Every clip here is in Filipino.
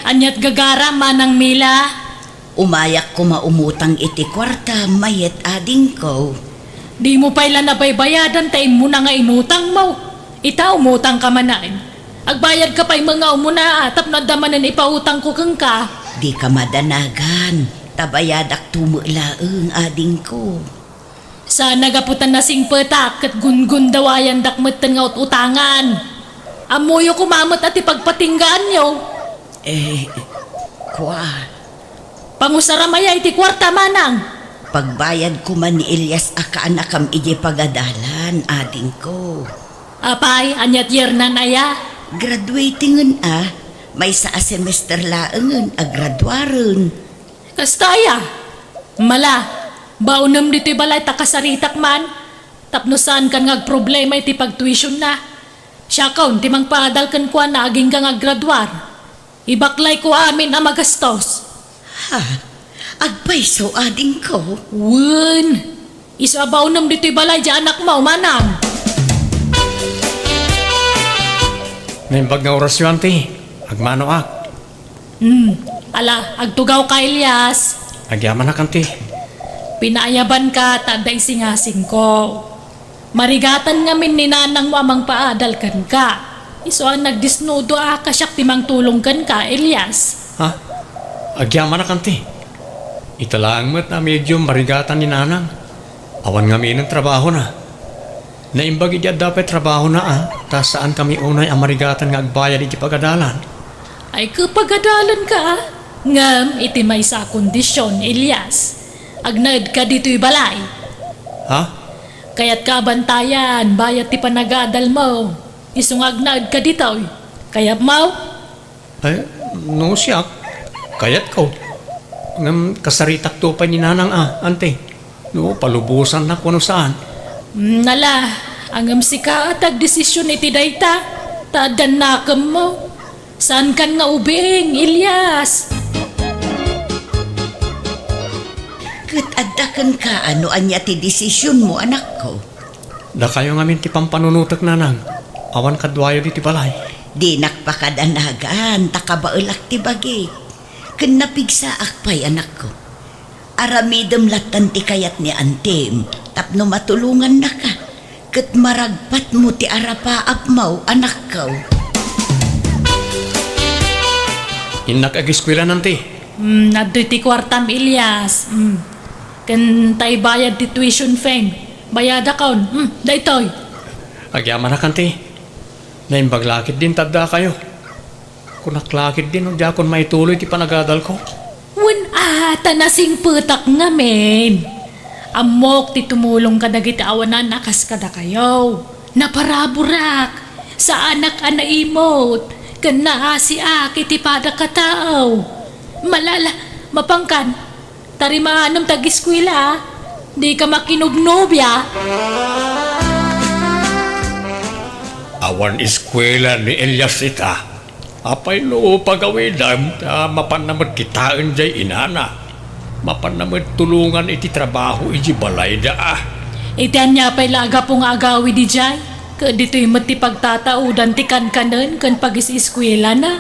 anyat gagara manang Mila. Umayak ko maumutang iti kwarta, mayet ading ko. Di mo pala nabaybayadan tayo mo na nga inutang mo. Ita umutang ka manain. Agbayad ka pa'y mga umuna atap na damanan ipautang ko kang ka. Di ka madanagan, tabayadak tumulaeng ading ko. Sa nagaputan na sing petak at gungun dawayan dakmatan nga utangan. Amoyo kumamot at ipagpatinggaan nyo. Kwa. Pangusaramaya iti kwarta manang. Pagbayad ko man ni Elias akaanakam ije pagadalan, ading ko. Apay, anyat yer na naya. Graduatingan may sa semester laengan graduaren. Kastaya. Mala, baunam dito'y balay takasaritak man. Tapnosan kan ngag problema iti pag-tuition na. Siya kaun, timang paadal kan kuha na aging kang aggraduar. Ibaklay ko amin ang magastos. Ha? Agpaiso ading ko? Wun! Isabaw nam dito'y balay di anak mo, manang. Naimbag nga orasyon, ti. Agmano ak. Ala, agtugaw ka, Elias. Agyaman na kanti. Pinaayaban ka, taday singasing ko. Marigatan ngamin ni nanang mo amang paadal kan ka. Iso ang nagdisnudo ka siyak timang tulong kan ka, Elias. Ha? Agyaman na kanti. Italaang mo't na medyo marigatan ni nanang. Awan nga ng trabaho na. Naimbag idya dapat trabaho na ta saan kami unay ang marigatan nga agbayad iti pagadalan. Ay kapagadalan ka, ngam iti may sa kondisyon, Elias. Agnaid ka dito'y balay. Ha? Kaya't kabantayan, bayat ti panagadal mo. Isong agnaid ka dito'y. Kaya't mo? Ay, no siyak. Kayat ko. Ngam kasaritak to pa ni nanang ante. No, palubusan na kuno saan. Nala, angam sika at agdesisyon iti dayta. Tadan nakam mo. Saan kan nga ubing, Elias? Kat addakan ka ano anya ti desisyon mo, anak ko. Da kayo ngamin ti pampanunutak nanang. Awan kadwayo di ti balay. Di nakpakadanagan, takabaulak ti bagi. Ken napigsa akpay, anak ko. Aramidem latan ti kayat ni antem, tapno matulungan na ka. Ket maragpat mo ti arapaap mo, anak ko. Inak agiskwela nanti. Nadoy ti kwartam, Elias. Kan tay bayad ti tuition fee. Bayad akaon. Daytoy. Agyaman na kanti. Naimbaglakit din tadda kayo. Kunaklakit din di akon maituloy ti panagadal ko. Wen tanasing putak nga men. Amok ti tumulong ka dagiti awanan nakas kada kayo. Naparaburak sa anak anaimot. Kan naasi iti pada katao. Malala, mapangkan. Tarimaanam tagiskwila. Di ka makinugnobya. Awan eskwela ni Elias ita. Apay no pagawidam mapanamad kitaan jay inana. Mapanamad tulungan iti trabaho iti balay da Itian niya pa'y laga pong agawi di jay. Dito'y mati pagtataudan ti kan-kanan kan pag-isiskwela na.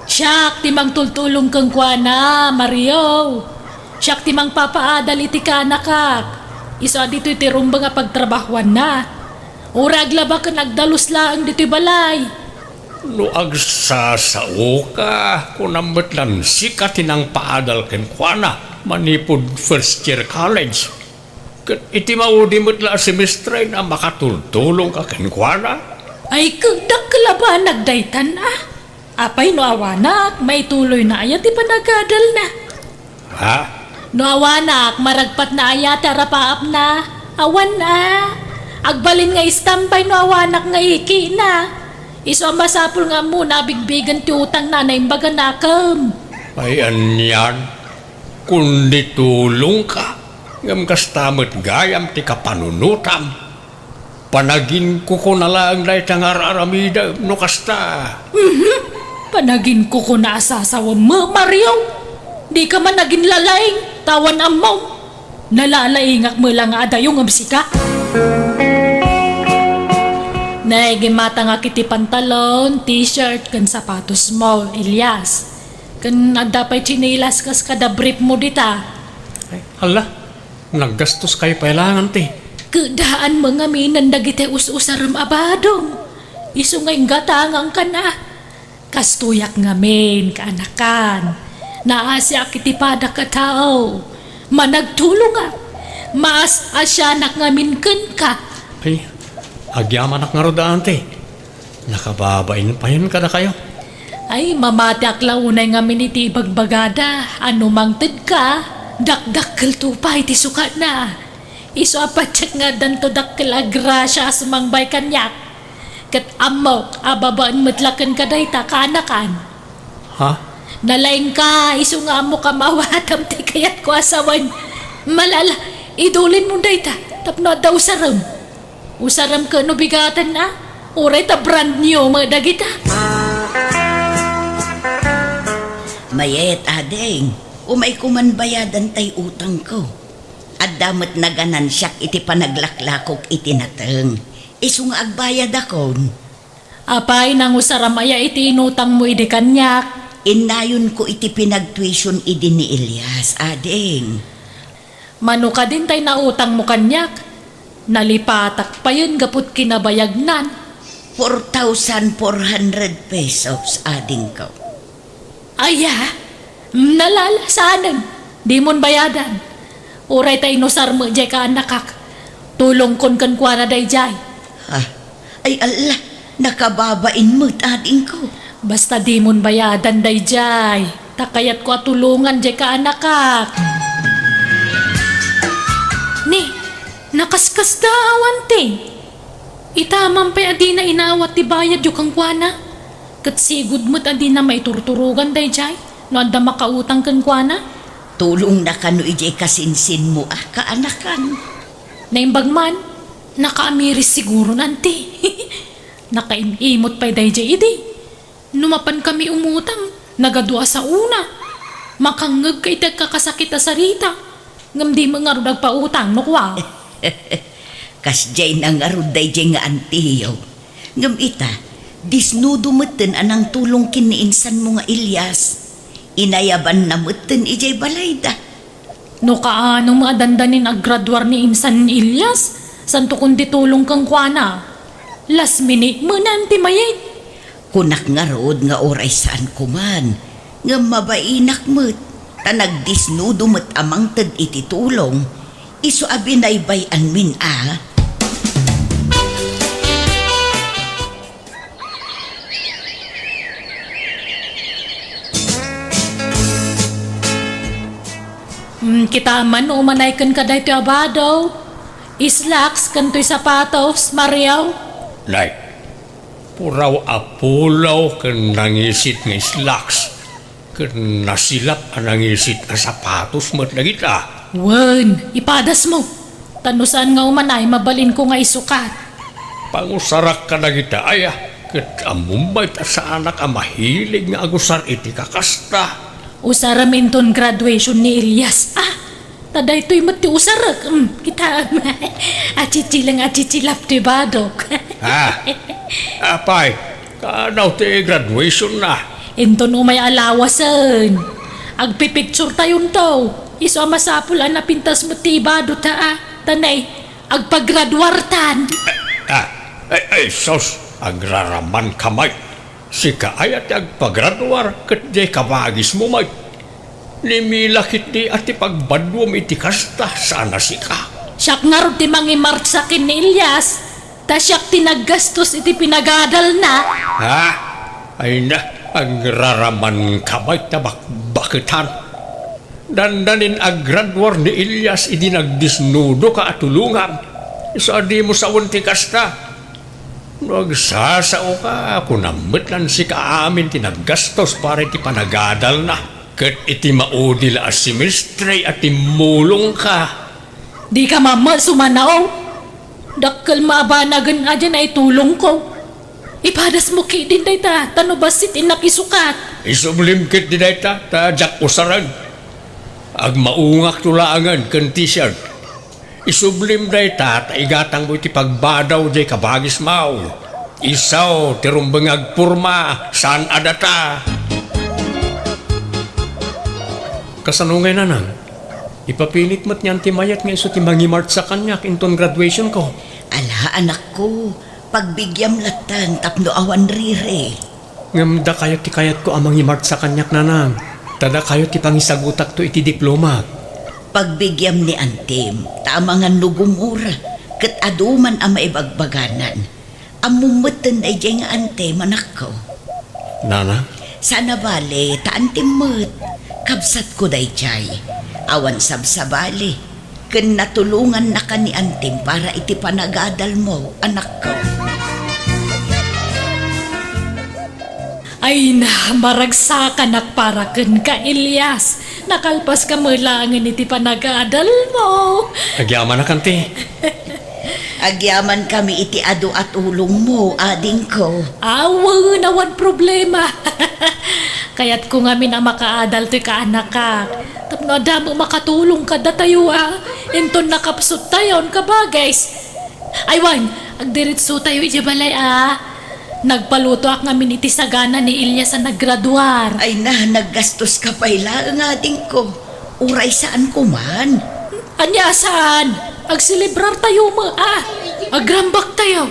Siyak timang tultulong kang kuana, Mario. Siyak timang papaadal iti kanakak. Isa dito'y tirumba nga pagtrabahuan na. Urag laba ka nagdalus lang dito'y balay. No agsasao ka kunambet lan sikat tinang paadal ken kuana manipod first year college. Iti maudi mo't la semestre na makatultulong ka ken kuana. Ay kagdak kalaba nagdaytan Apay no awanak, may tuloy na ayat ipanagadal na. Ha? No awanak, maragpat na ayat arapaap na. Awan na. Agbalin nga istampay no awanak nga iki na. Iso ang masapul nga muna bigbigan ti utang na naimbaga nakam. Ay anyan, kundi tulong ka. Ngam kastamot gayam ti kapanunutam. Panagin ko na lang na itang araramida no kasta. Panagin ko na asasawa mo, Mario. Di ka man naging lalaing, tawan amaw. Nalalaingak mo lang ada yung amsika. Naigimata nga kiti pantalon, t-shirt, kan sapatos mo, Elias. Kan agdapay chinilas kas kada brief mo dita. Ay, hala, naggastos kayo pailangan ti. Kedaan mga minan dagiti us-usaram abadong. Isu nga ingatangang ka na. Kastuyak nga men, kaanakan. Naasya kiti pada ka tao. Managtulong nga. Mas asyanak nga minken ka. Ay, agyaman ak nga rodaan ti. Nakababain pa yun kada kayo. Ay, mamati akla unay nga miniti bagbagada. Ano mang tid ka, dakdakkel tupay ti sukat na. Iso apatsak nga danto dakkel agrasya sumangbay kanyak. Kat amok, ababaan matlakan ka dayta kaanakan. Ha? Nalaing ka, iso nga mo ka mawatam ti kayat ko asawan. Malala, idulin mo dayta, tapno daw usaram. Usaram ka no bigatan na, uray ta brand new mga dagita. Mayet, adeng, umay kuman bayadan tay utang ko. At damat na ganan siyak iti panaglaklakok iti nateng. Isu nga agbayad akon. Apay nang usaramaya iti inutang mo idi kanyak. Inayon ko iti pinagtuition idi ni Elias, adeng. Mano ka din tay na utang mo kanyak. Nalipatak pa yun gaput kinabayagnan. 4,400 pesos, ading ko. Aya, nalalasanan. Di mon bayadan. Uray tay inusar mo jay ka anakak. Tulong kon kan kwa na day jay. Ay Allah, nakababain mo't ading ko. Basta di mon bayadan day jay. Takayat ko atulungan jay ka anakak. Ni, nakaskas da awan te. Itamang pa adi na inawat ti bayad yu kang kwana. Kat sigud mo't adi na maiturturugan day jay. No anda makautang kan kwana. Tulong na kano ijay kasinsin mo kaanakan. Naimbag man, nakaamiris siguro nanti. Nakaimimot pa day jay idi. Numapan kami umutang, nagadua sa una. Makangag kay kakasakit sa rita. Ngam di mga rudag pa utang, nukwa. Kas jay nang aruday jay nga antiyo. Ngam ita, disnudo meten anang tulong kiniinsan mo nga Elias. Inayaban na meten ijay balayda. No kaano mga dandanin aggraduar ni Insan Ilyas, santo kundi tulong kang kwana. Last minute mo nanti mayay. Kunak nga rod nga oray saan kuman. Nga mabainak mo't, tanagdisnudo mo't amang tad iti tulong. Iso abinaybayan min Kita man umanaykan ka dahi to abado. Islaks kanto'y sapatos, Mariaw. Nay, puraw apulaw kan nangisit nga slacks. Kan nasilap ang nangisit nga sapatos mo't nagita. Wen, ipadas mo. Tanusan nga umanay, mabalin ko nga isukat. Pangusarak ka nagita, aya. Kat amumbay ta sa anak ang mahilig nga agusar iti kakasta. Usaramin ton graduation ni Elias. Taday to'y mati usarak. Kita, achichilap ti badok. Apay, kanaw ti graduation na. Enton umay alawasan. Agpipicture tayon to. Iso amasapulan na pintas mo ti badok Tanay, agpagraduartan. Ay, sos, agraraman kamay. Sika ayat agpagraduar kat di kabagis mo may. Nimilakit di at ipagbadwam iti kasta sana sika. Siyak nga rin ti mangimart sa akin ni Elias. Ta siyak tinaggastos iti pinagadal na. Ay na, agraraman kamay tabakbakitan. Dandanin aggraduar ni Elias idi nagdisnudo ka at tulungan. Isa di mo sa unti kasta. Nagsasao ka, kunambit lang si kaamin tinaggastos para iti panagadal na. Kat iti maudil as semestre at imulong ka. Di ka mama sumanaw. Dakkel maabanagan nga dyan ay tulong ko. Ipadas mo kitin day ta, tanubasit inakisukat. Isublim kit di day ta jak usaran. Ag maungak tulaangan kan t-shirt. Isublim day ta, igatang mo iti pagbadaw day kabagis mao. Isaw, tirumbengag purma, saan adata? Kasanungay na nang, ipapilit mo't niyan timayat nga iso timangimart sa kanya kinton graduation ko. Ala, anak ko, pagbigyam latan tapno awan rire. Ngamda kayo ti kayat ko amang imart sa kanyak nanang. Tada kayo ti pangisagutak to iti diploma. Pagbigyam ni Antim, tamangan nugumura, kat aduman ang maibagbaganan. Amumutan ay dyan nga Antim, anak ko. Nana? Sana bale, ta Antim mo't, kabsat ko day chay. Awan sabsabali, ken natulungan na ka ni Antim para iti panagadal mo, anak ko. Ay na, maragsakan nak para ken ka, Elias. Nakalpas ka malangan iti panagadal mo. Agyaman na kanti. Agyaman kami iti adu at ulong mo, ading ko. Awa, nawan problema. Kaya't kung amin ang makaadal ti ka anak ka. Tapno damo makatulong ka datayo Inton nakapsot tayon ka ba guys? Aywan, agdiritso tayo ijabalay Nagpaluto ak ngamin iti sagana ni Ilya sa naggraduar. Ay na, naggastos ka pa ila ang ading ko. Uray saan ko man? Anya saan? Agsilibrar tayo mo Agrambak tayo.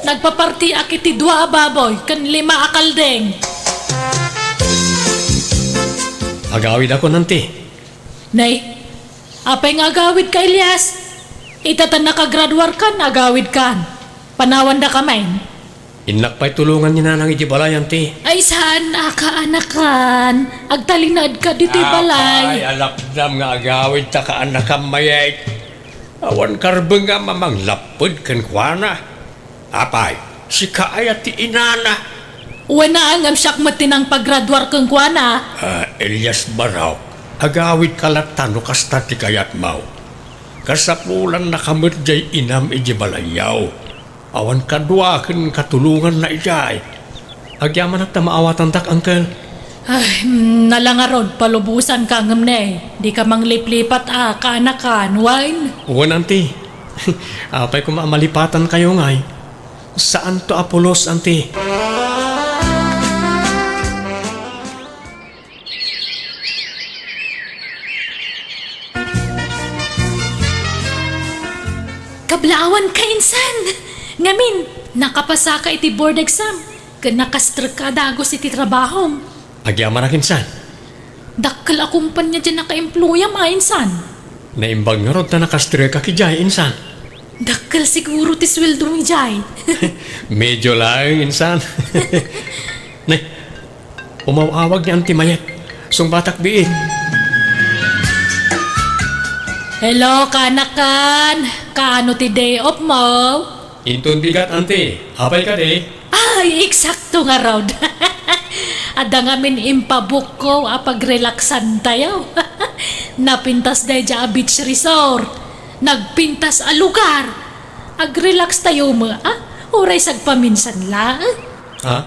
Nagpaparti ak iti 2 baboy kan 5 akaldeng. Agawid ako nanti. Nay, apay nga agawid ka, Elias? Itatan nakagraduar kan, agawid kan. Panawan da kamay. Inak pa'y tulungan ni nanang iti balay anti. Ay saan ka anakan? Agtalinad ka dito balay. Ay, alapdam nga agawid ta ka anak mayay. Awan karbeng nga mamang lapod kan kuana. Apay, si kaayat ti inana. Wana ang siyak matinang paggraduar kang kuana. Elias Baraw, agawid kalatano kasta ti kayat mau. Kasapulan nakamit jay inam iti balayaw. Awan kadwa ken katulungan na ijay. Agyaman at maawatan tak, uncle. Ay, nalangarod, palubusan ka ngamne. Di ka mangliplipat kaanakan, wine. Uwan, auntie. Apay kung maamalipatan kayo ngay. Saan to Apolos, auntie? Kablaawan ka insan. Ngamin, nakapasa ka iti board exam. Nakastrak ka dagos iti trabahom. Agyaman na kinsan. Dakkel akumpanya dyan naka-employa insan. Naimbag nga rod na nakastre ka kijay, insan. Dakkel siguro ti sweldo mi jay. Medyo lang, insan. Nay, umawawag ni Auntie Mayet. Sungbatak biit. Hello, kanakan. Kaano ti day off mo? Intun bigat, auntie. Apay ka di? Ay, eksakto nga rod. Ada nga min impabuk ko pag-relaxan tayo. Napintas day dya a beach resort. Nagpintas a lugar. Ag-relax tayo mo, Uray sagpaminsan lang. Ha?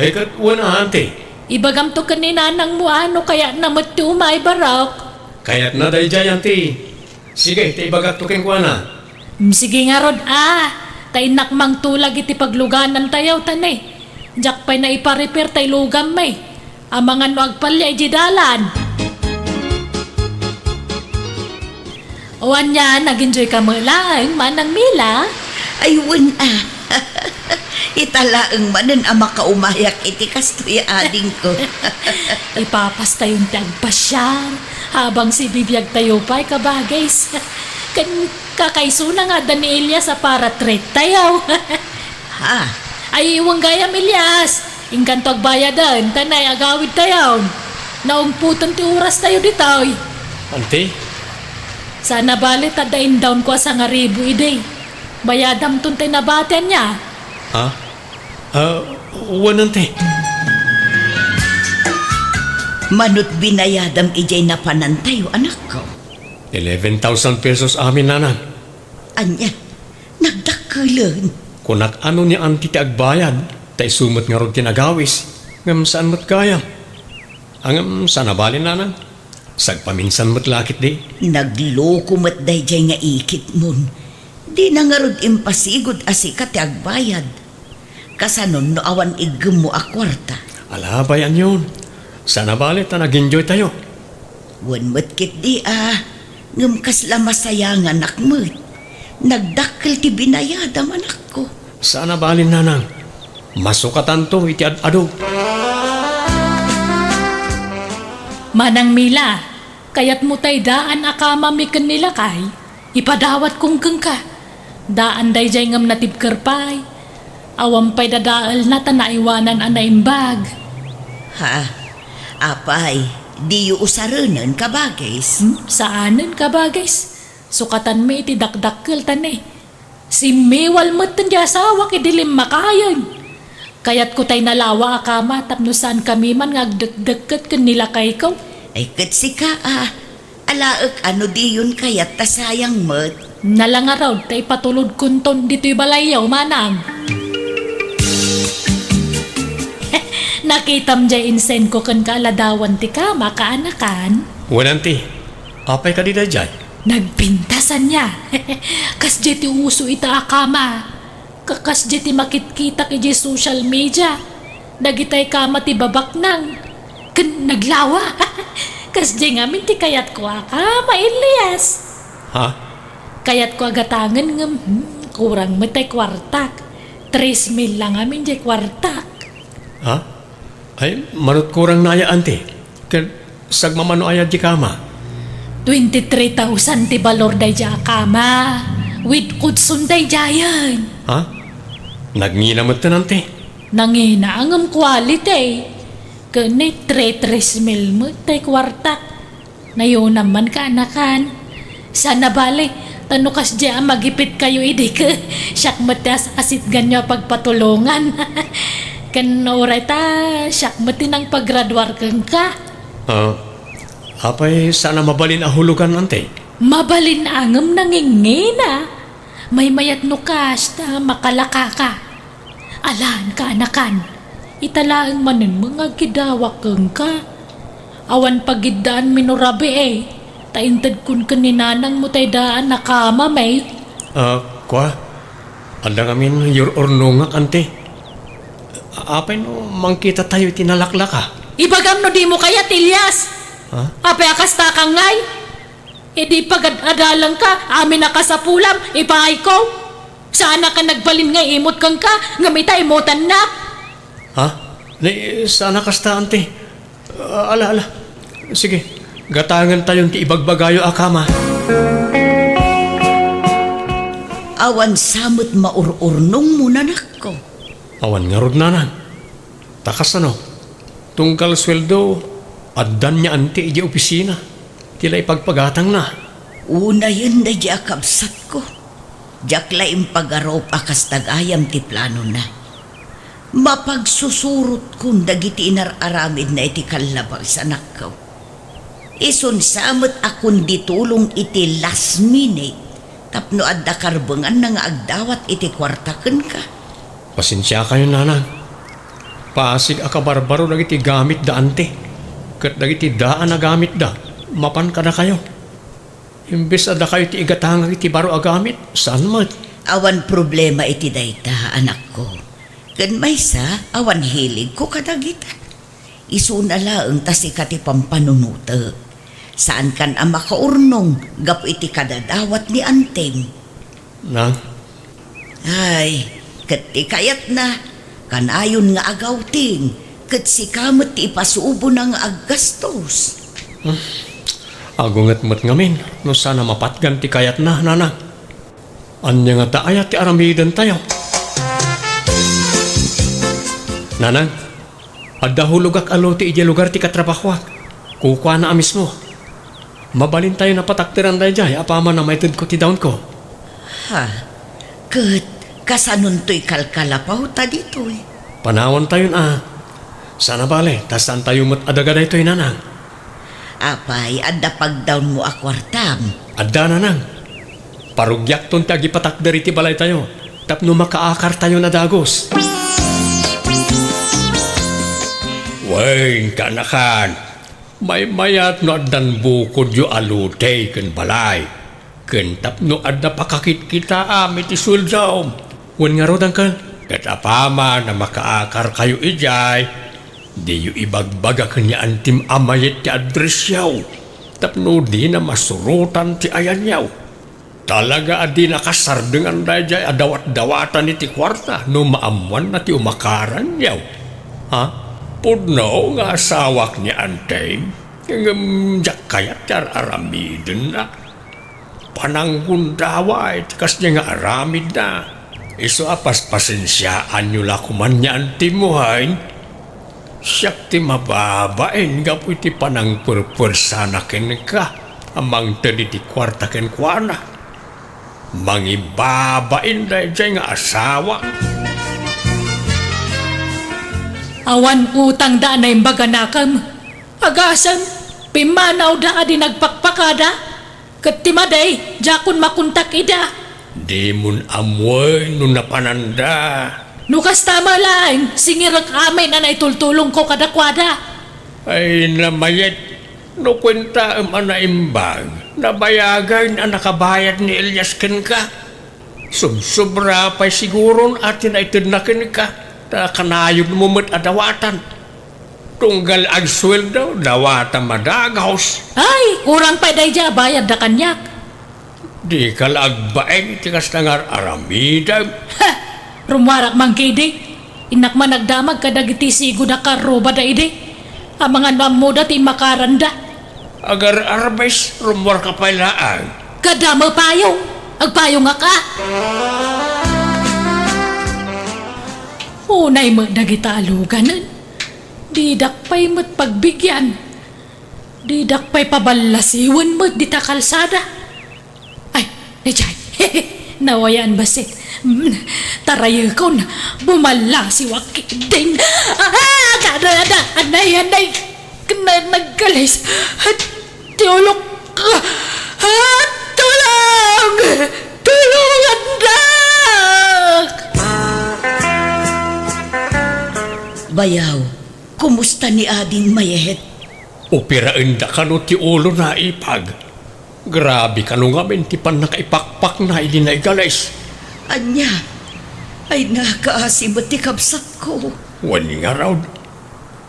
Ay kat na, auntie. Ibagam to kanina nang mo kaya namat ti umay barok. Kaya't na day jay, auntie. Sige, taibagak to ken kuana. Sige nga rod, Tainak mang tulag iti pagluganan tayo, tanay. Diyak pa'y na ipa-repair tay lugam may. Amangan no agpalya ijidalan. Owan niya, nag-enjoy ka mo lang, manang Mila. Ayun Italaang manan ang makaumayak iti kastoy ading ko. Ipapas tayong tagpasyar. Habang si bibiyag tayo pa'y kabagays. Kakaisuna nga Daniela sa para treat tayo. Ha? Ay, iwang gayam Elias. Ingkanto agbayadan, tanay agawid tayo. Naungputan ti oras tayo ditoy. Auntie? Sana balit adain down ko sa nga ribu iday. Bayadam tuntay na batan niya. Ha? Uwan, auntie. Manut binayadam ijay na panantayo, anak ko. 11,000 pesos amin, nanang. Anya, nagdakulan. Kunak ano ni auntie ti agbayad, tay sumot nga rod tinagawis. Ngam saan mo't kaya? Angam sana balin, nanang. Sagpaminsan mo't lakit di. Nagloko mat dayjay nga ikit mon. Di na nga rod impasigod asika ti agbayad. Kasanon no awan igem mo a kwarta. Ala, bayan yun. Sana bali ta nag-enjoy tayo. Wan matkit di ngem kasla masayangan akmet. Nagdakkel ti binayada manak ko. Sana balin nanang. Masukatan to iti ado. Manang Mila, kayat mo tay daan akama mi ken nila kay, ipadawat kong keng ka. Daan day jay ngam natibkerpay. Awam pay dadaal na ta naiwanan anaimbag. Ha? Apay, di yu usarenan ka bagais. Saanen ka bagais? Sukatan mi iti dakdakkel tan eh. Si Mewal mo't tan di asawa kidilim makayan. Kayat ko tay nalawa akama tapno saan kami man ngagdagdagkat ken nila kay ko. Ay kat si ka alaek ano di yun kayat ta sayang mat. Nalangaraw tay patulod kunton dito'y balayaw manang. Nakitam jay insen ko ken kaaladawan ti ka makaanakan. Wananti, apay ka di da jay? Nagpintasan niya. Kas jeti uso ita akama. Kakas jeti makit-kita ki jay social media. Nagitay kama ti babak nang. Ken naglawa. Kas jay ngamin ti kayat ko akama Elias. Ha? Kayat ko agatangan ngem kurang metay kwartak. 3,000 lang amin jay kwartak. Ha? Ay, manot kurang na aya ante. Ken sagmamano aya di kama. 23,000 ti balor day jay akama. With kutsun day jayan. Ha? Nagnginamat na ante. Nangina ang quality. Kani 3,000 mo tay kwartak. Nayon naman ka anakan. Sana bale, tanukas dya magipit kayo idi ka. Siyak matas asit ganyo pagpatulungan. Kan oray ta, siyak matinang paggraduar kang ka. Apay sana mabalin ahulugan ante. Mabalin angam nangingina. May mayat nukas ta makalaka ka. Alan ka anakan. Italaang manin mga gidawak kang ka. Awan pagidaan minurabi eh. Taintad kun kaninanang mo tay daan nakama may. Kwa? Andang amin your ornungak ante. Apay no mangkita tayo tinalaklaka. Ibagam no di mo kaya Tilyas. Ha? Apay akas takang ngay. E di pagad-adalang ka, amin nakasapulam, ipahay ko. Sana ka nagbalin nga imot kang ka, ngamita imutan na. Ha? Sana kasta ante. Ala. Sige, gatangan tayong ti ibagbagayo akama. Awan samot maururnong mo nanak ko. Awan nga rod nanan. Takas ano, tungkal sweldo, addan niya ante iji opisina. Tila ipagpagatang na. Una yun na di akabsat ko. Diyak laing pagarop akas tagayam ti plano na. Mapagsusurot kung dagiti inararamid na iti kalabang sa anak ko. Ison samot akong ditulong iti last minute. Tapno adda karbangan na nga agdawat iti kwartaken ka. Pasensya kayo nanan. Pasig akabarbaro dagiti gamit da ante. Kat dagiti daan na gamit da. Mapan ka na kayo. Imbes ada kayo ti igatanga iti baro agamit. Saan mat? Awan problema iti dayta, anak ko. Kan maysa, awan hilig ko kadagita. Isunalaang tasika ti pampanunuta. Saan kan ang makaurnong gap iti kadadawat ni Antem? Nang? Ay, kat ti kayat na. Kanayon nga agawting. Kat si kamot ti ipasubo ng aggastos. Agungat mat ngamin. No sana mapatgan ti kayat na, nanang. Anya nga taaya ti aramidan tayo. Nanang, adda hulugak alo ti ija lugar ti katrabahwak. Kukwa na amis mo. Mabalin tayo na pataktiran tayo jay. Apaman na maitid ko ti daon ko. Ha? Kat, kasanon to'y kalkalapaw ta dito'y. Panawan tayo na. Sana bale, tasan tayo mat adagada ito'y nanang. Apay, adda pagdawn mo akwartam. Adda nanang. Parugyak ton ti agipatakdari ti balay tayo. Tapno makaakar tayo na dagos. Wain kanakan. May mayat no addan bukod yu alutay ken balay. Ken tapno adda pakakit kita amit isuldaw. Wen nga rodang kan, Kat apama na makaakar kayo ijay, di yu ibagbaga kanya antim amayet ti address yaw. Tapno di na masurutan ti ayan yaw. Talaga adi nakasar dengan dayjay adawat-dawatan ni ti kwarta no maamuan na ti umakaran yaw. Ha? Pudno nga asawak ni Antay, ngam kayat jar aramidin na. Pananggundawa iti kas niya nga aramid na. Iso apas pasensyaan nyo lakuman niya antimuhain. Siyak ti mababain gapu iti panang purpursana ken ka. Amang tadi ti kwarta ken kuana. Mangibabain dayjay nga asawa. Awan utang da na imbaga nakam. Agasan, pimanaw da adi nagpakpakada. Katimaday, jakun makuntak ida. Di mun amoy no napananda. Nukas tama lang, singirak amin na naitultulong ko kadakwada. Ay namayet, no kwenta manaimbag. Nabayagay na nakabayad ni Elias ken ka. Subsobra pa'y siguro atin ay tidnakin ka. Ta kanayod mo mo't adawatan. Tunggal ag sweldo, dawatan madagaws. Ay, kurang pa day dya, bayad da kanyak. Di ka lagbaeng tikas nangar aramida. Ha! Rumarak mang kidi. Inak man nagdamag kadagiti sigo na karoba da ide. Ang mga namuda ti makaranda. Agar arbes, rumwar ka pailaan. Kadama payong. Agpayong nga ka. Unay mo dagita aluganan. Didak pa'y mo't pagbigyan. Didak pa'y pabalasiwan mo't dita kalsada. Ay, Nechay, nawayan basit. Tarayo ko na bumala si Wakidin. Kadada, anay, nagkalis. Tulong ka. Tulong! Tulungan na! Bayaw, kumusta ni ading mayehet? Upirain da ka no ti ulo na ipag. Grabe ka no nga mentipan nakaipakpak na ili na igalis. Anya, ay nakaasimot ti kabsat ko. Wani nga raw.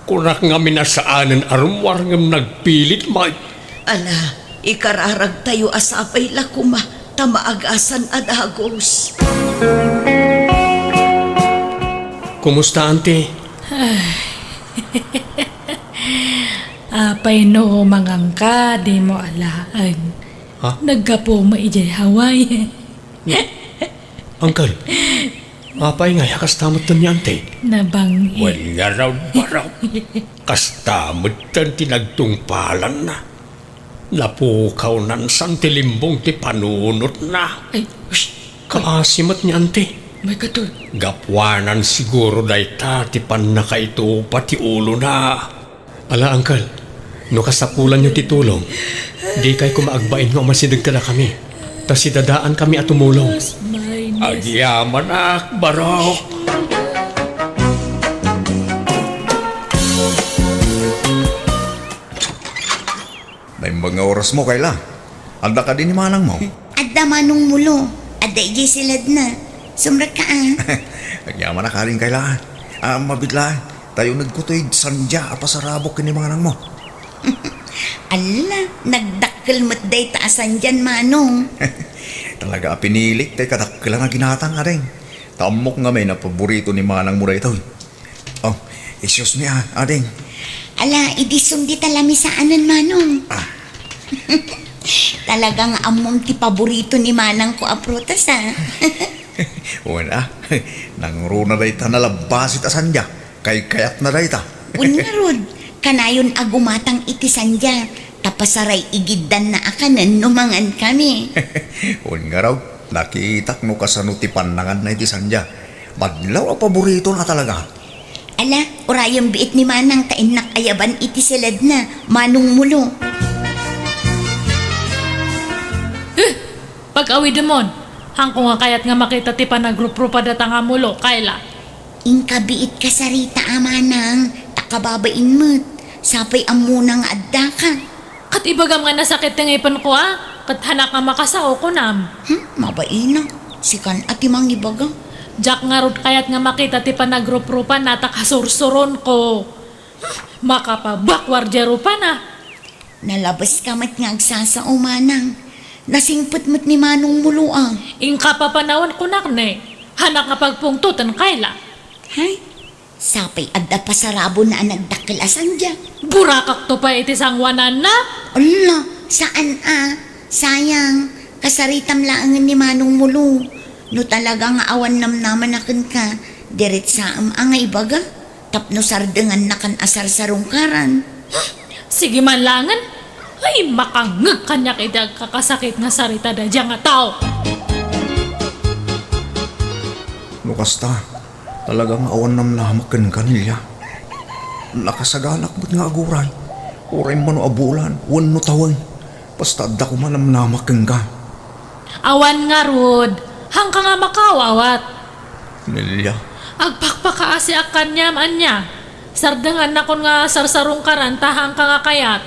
Kunak nga minasaanan arumwar ngam nagpilit may. Ala, ikararag tayo asapay lakuma, tamaagasan adagos. Kumusta, ante? Apay no mangangka, di mo alaan. Ha? Nagkapo mo ijay Hawaii. Uncle, apay nga yakas tamot ni ante. Nabangi. Wani nga raw baraw. Kastamot tan tinagtungpalan na. Napukaw nan sang tilimbong ti panunot na. Ay, Kaasimot ni ante. may katul. Gapwanan siguro day ta ti pan na kaito pati ulo na. Ala, uncle, no kasapulan nyo ti tulong, di kay kumaagbain nga umasidag ka na kami. Tas idadaan kami at tumulong. Agyaman ak, barok. May mga oras mo, Kayla. Anda ka din ni manang mo. Adda manong mulo. Adda ijay silad na. Sumrak ka Agyaman na ka rin, Kayla. Mabigla, tayo nagkutoy sandya at pasarabok kini manang mo. Ala, nagdakkel mo't day taasan dyan manong. Talaga pinilik, tayo kadakila nga ginatang ka rin. Tamok nga may na paborito ni manang mo ito. Oh, excuse me ading. Ala, idisong di talami sa anan manong. Talagang among ti paborito ni manang ko aprotas Wala, nang runa day ta nalabasit asandya. Kay kayat na day ta. Unarod, kanayon agumatang iti sandya. Tapasaray igiddan na akanan numangan kami. Un nga raw, nakitak no kasano ti panangan na iti sandya. Madlaw ang paborito na talaga. Ala, urayang biit ni manang tainak ayaban iti silad na. Manong mulo. Pag-awi demon, hangko nga kayat nga makita ti panagrup-rupa data nga mulo, Kayla. Inkabiit ka sarita amanang. Takababain mo't. Sapay amunang adda ka. Kat ibagam nga nasakit nga ipan ko Kat hanak nga makasao ko nam. Mabaina. Sikan at imang ibaga. Jak nga rod kayat nga makita ti panagrup-rupan na takasursuron ko. Makapabakwar jarupan na. Nalabas ka mat nga agsasao manang. Nasingput mat ni Manong Muluang. Ingka pa panahon ko nakne. Hanak nga pagpungtutan kayla. Hay? Sapay adda pasarabo na nagdakilasan dyan. Burakak to pa iti sangwanan na. Ala, saan sayang, kasaritam laangan ni Manong Mulu. No talaga nga awan namnaman akin ka, diret sa angay baga. Tapno sardengan na kan asar sarungkaran. Sige man langan. Ay makangag kanya kaya kakasakit nga sarita da dyan nga tao. Lukasta, talagang awan nam lamakan kanilya. Nakasagalak mo't nga aguray. Uray man no abulan, wan no tawang. Basta da ko man nam lamakan ka. Awan nga rod. Hangka nga makawawat. Nilya, Agpakpakaasi akan niya anya. Sardangan na kon nga sarsarong karanta hangka nga kayat.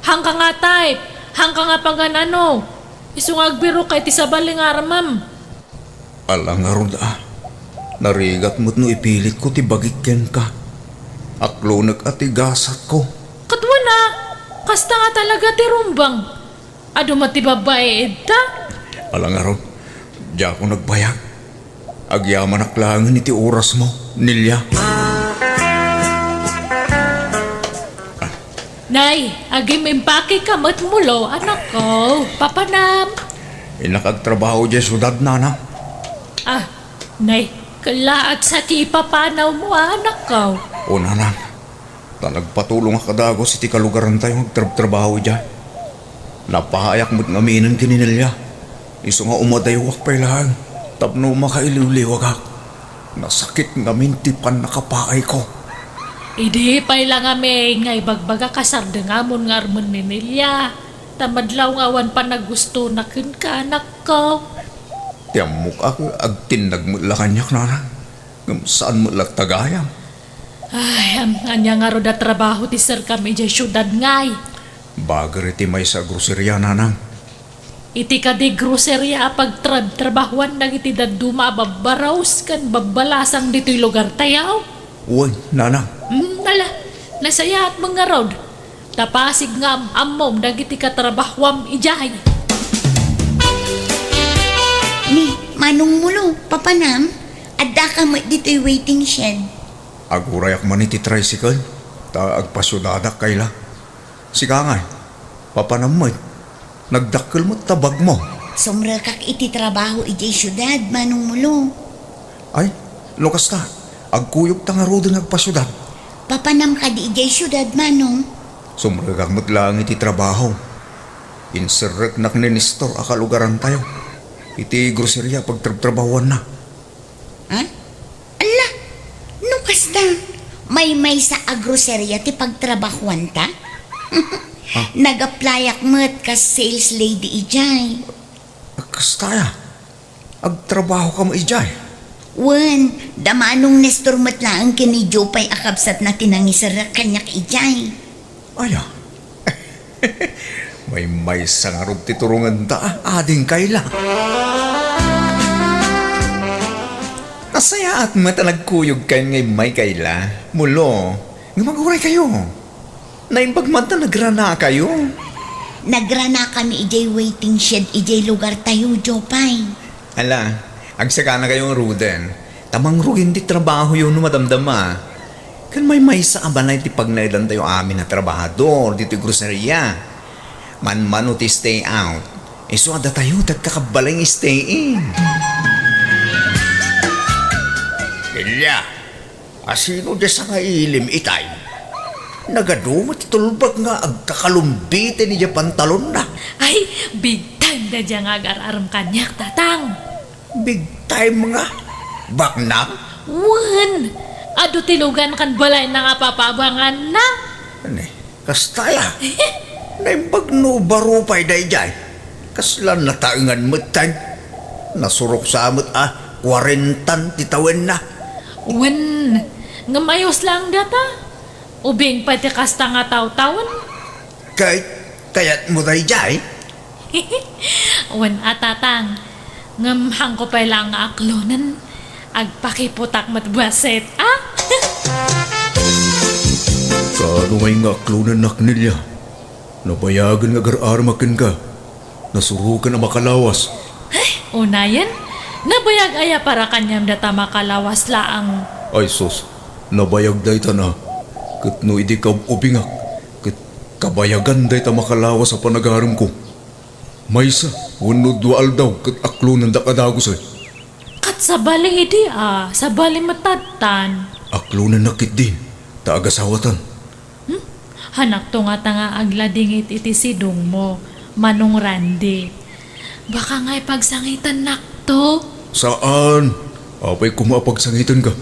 Hangka nga type. Hangka nga paganano. Isungagbiro kay tisabaling aramam. alang aron Narigat mo't no ipilit ko ti bagikyan ka. Aklo nag-atigasat ko. Katwa na. Kasta nga talaga ti rumbang. Ado mati babae edta. Alang aron, di ako nagbayag. Agyaman aklangan iti oras mo, Nilya. Nay, agim impake ka mat mulo, anak ko. Papanam. Inakagtrabaho di syudad na. Ah, nay, kalaat sa ti papanaw mo, anak ko. O nanang, nagpatulong ka kadagos iti kalugaran tayo magtrabaho di. Napahayak mo't ngaminan kininilya. Iso nga umadayawak pa ilang. Tapno makailiwliwag ak. Nasakit ngamin tipan nakapaay ko. Idi pay lang ame ngay bagbaga kasarda nga mon nga armon ni Nelia. Tamadlaw nga awan pa nagusto na kin ka anak ko. Tiyamok ako agtinag mo kanyak nanang. Saan mo lang tagayam? Ay, ang anya nga ro da trabaho ti sir kami dyan syudad ngay. Bagar iti may sa grocerya nanang. Iti ka di grocerya pag trabahuan nag iti daduma babaraws kan babalasang dito'y lugar tayaw. Uy, nanang. Nala, nasaya at mga road. Tapasig nga amom dagiti katrabahwam ijahay. Ni, Manong Mulu, papanam, adda ka mat dito'y waiting shed. Agurayak man iti tricycle. Ta agpasyudadak kayla. Sikangay, papanamay. Nagdakkel mo tabag mo. Sumra kak iti trabaho iti syudad, Manong Mulu. Ay, lukas ta. Agkuyog ta nga rodin agpasyudad. Papanam ka di iti syudad, Manong. Sumragak mo't lang iti trabaho. Inserek nak ni Nestor akalugaran tayo. Iti grocerya pagtrabahuan na. Ha? Ala, nukas da. May sa agroserya ti pagtrabahuan ta? Nag-applyak mo't ka sales lady ijay. Kastaya, agtrabaho ka mo ijay. Wen, damanong Nestor mo't lang kini Jopay akabsat na tinangisara kanyak ijay. Aya, may sangarog titurungan ta, ading kayla. Asaya at mata nagkuyog kayo ngay may kayla. Mulo, nga maguray kayo. Naimbagmanta nagrana kayo. Nagrana kami ijay waiting shed ijay lugar tayo, Jopay. Ala, agsaka na kayong ruden. Tamang rugin di trabaho yun no madamdama. Kan may sa abanay ti pagnaidan tayo amin na trabahador dito yung grocerya. Man-mano ti stay out. So ada tayo tagkakabalang stay in. Ilya, asino di sa nga ilim itay? Nagadumot tulbag nga agkakalumbite ni diya pantalon na. Ay, big time na dyan nga agar-aram kanyak, tatang. Big time nga. Baknang? Wan, ado tilugan kan balay na nga papabangan na. Ano kastaya? Naimbag no barupay day jay. Kaslan na taingan mo tay. Nasurok sa amot 40 titawin na. Wan, nga mayos lang data. Ubing pati kasta nga taw-tawan. Kayat mo day jay? Wan atatang, ngamhang ko pa lang aklonan. agpakiputak matbuaset, ah? Kaano may nga aklunan nak nilya. Nabayagan nga gar-armakin ka. Nasurukan ang makalawas. Unayan, nabayag aya para kanyam data makalawas laang. Ay sus, nabayag day ta na. Kat no idi ka ubingak. Kat kabayagan day ta makalawas sa panagaram ko. Maysa, unod dual daw kat aklunan da kadagos ay. Kat sa bali idi sa bali matatan. Aklunan nakit din, taagasawatan. Hanak to nga tanga agladingit iti sidong mo, Manong Randy. Baka nga'y pagsangitan nakto. Saan? Apay kumapagsangitan ka.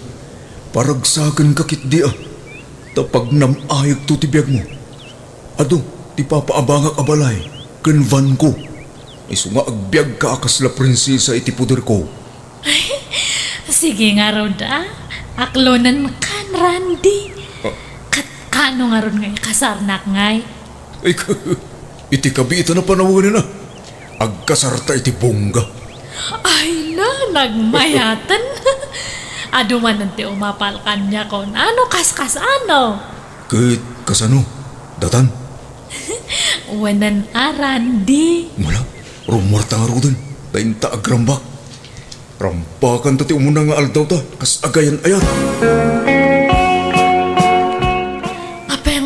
Paragsakan ka kit di ah. Tapag namayag to tibiyag mo. Ado, ti papaabangak abalay. Kanvan ko. Isu nga agbyag ka akas la prinsesa iti puder ko. Sige nga Rod, aklonan kan Randy. Kano nga ron ngay kasarnak ngay? Ay, iti kabita na panawagan na. Agkasarta iti bongga. Ay na, nagmayatan. Ado man nanti umapal kanya kon. Ano kaskas ano? Kahit kasano, datan. Wanan Randy. Mala, rumarta nga rodan. Tainta agrambak. Rampakan tati umuna nga aldaw ta. Kas agayan ayan.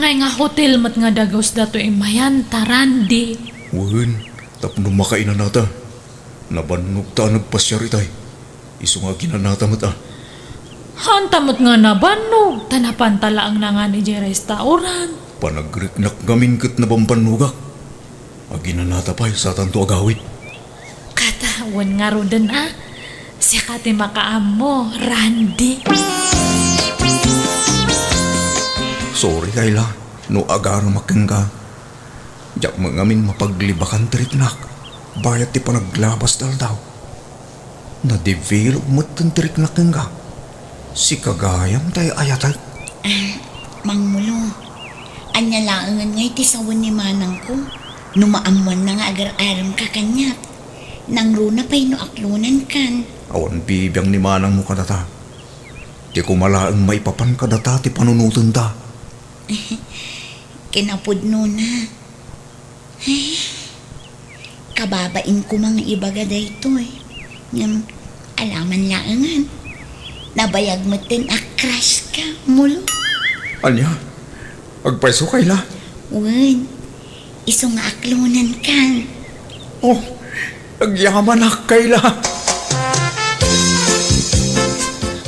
Ngay nga hotel mat nga dagos dato imayan Randy. Wen, tapno makainan nata. Nabannog ta nagpasyar itay. Isu nga ginanata mat Hantamot nga nabanog. Tanapantala ang nga ni J restaurant. Panagriknak gamin kat nabampanugak. Aginanata pa'y sa tanto agawid. Katawan nga rodan siya kati makaam mo, Randy. Sorry Kayla, no agar makin ka. Diyak mangamin mapaglibakan triknak. Bayat ti panaglabas dal daw. Na-develop mo't ang triknak ka. Si kagayam tayo ayatay. Mang Mulo, anya laangan ngay ti sawan ni manang ko. Numaamuan na nga agar-aram ka kanya. Nang runa pa'y no aklunan kan. Awan bibiyang ni manang mo kadata. Di ko malaang maipapan kadata ti panunutan ta. Kinapudno na. Ay, kababain ko mga ibaga dayto eh. Ngam, alaman laangan. Nabayag mo tin crush ka, Mulo. Anya, agpaiso Kayla. Wen, iso nga aklunan kan. Oh, agyaman na Kayla.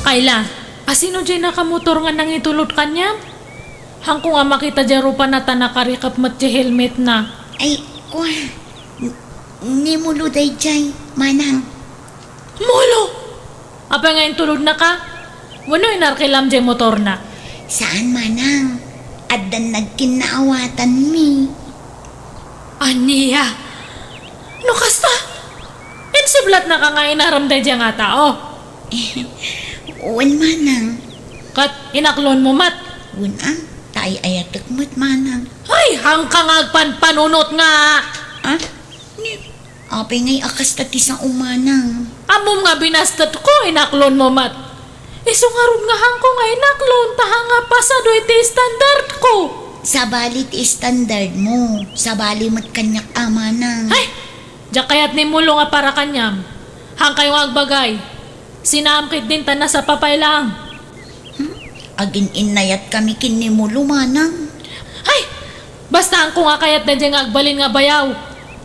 Kayla, asino dyan nakamotor nga nang itulot kanya? Hangko nga makita dyan pa na tanakarikap mat di helmet na. Ay, kwa. Ni Mulo day jay, manang. Mulo! Apa nga yung tulod na ka? Wano inarkilam dyan motor na? Saan manang? Addan nagkinaawatan mi. Aniya! No kasta? Insiblat na ka nga inaramday dyan nga tao. Uwan manang. Kat inaklon mo mat. Unang, tayo ayatak mo't manang. Ay, hangkang agpanpanunot nga! Ah? Apay ngay akas tati sa umanang. Amom nga binastat ko, inaklon mo mat. Isungarod nga hangko nga inaklon, taha nga pasado iti standard ko. Sa balit standard mo. Sa bali mo't kanyak amanang. Ay, diya kaya't ni Mulo nga para kanyam. Hang kayo nga agbagay. Sinamkit din ta na sa papay lang. Agin inayat kami kinimulo manang. Ay, basta ang ko nga kayat na dyan nga agbalin nga bayaw.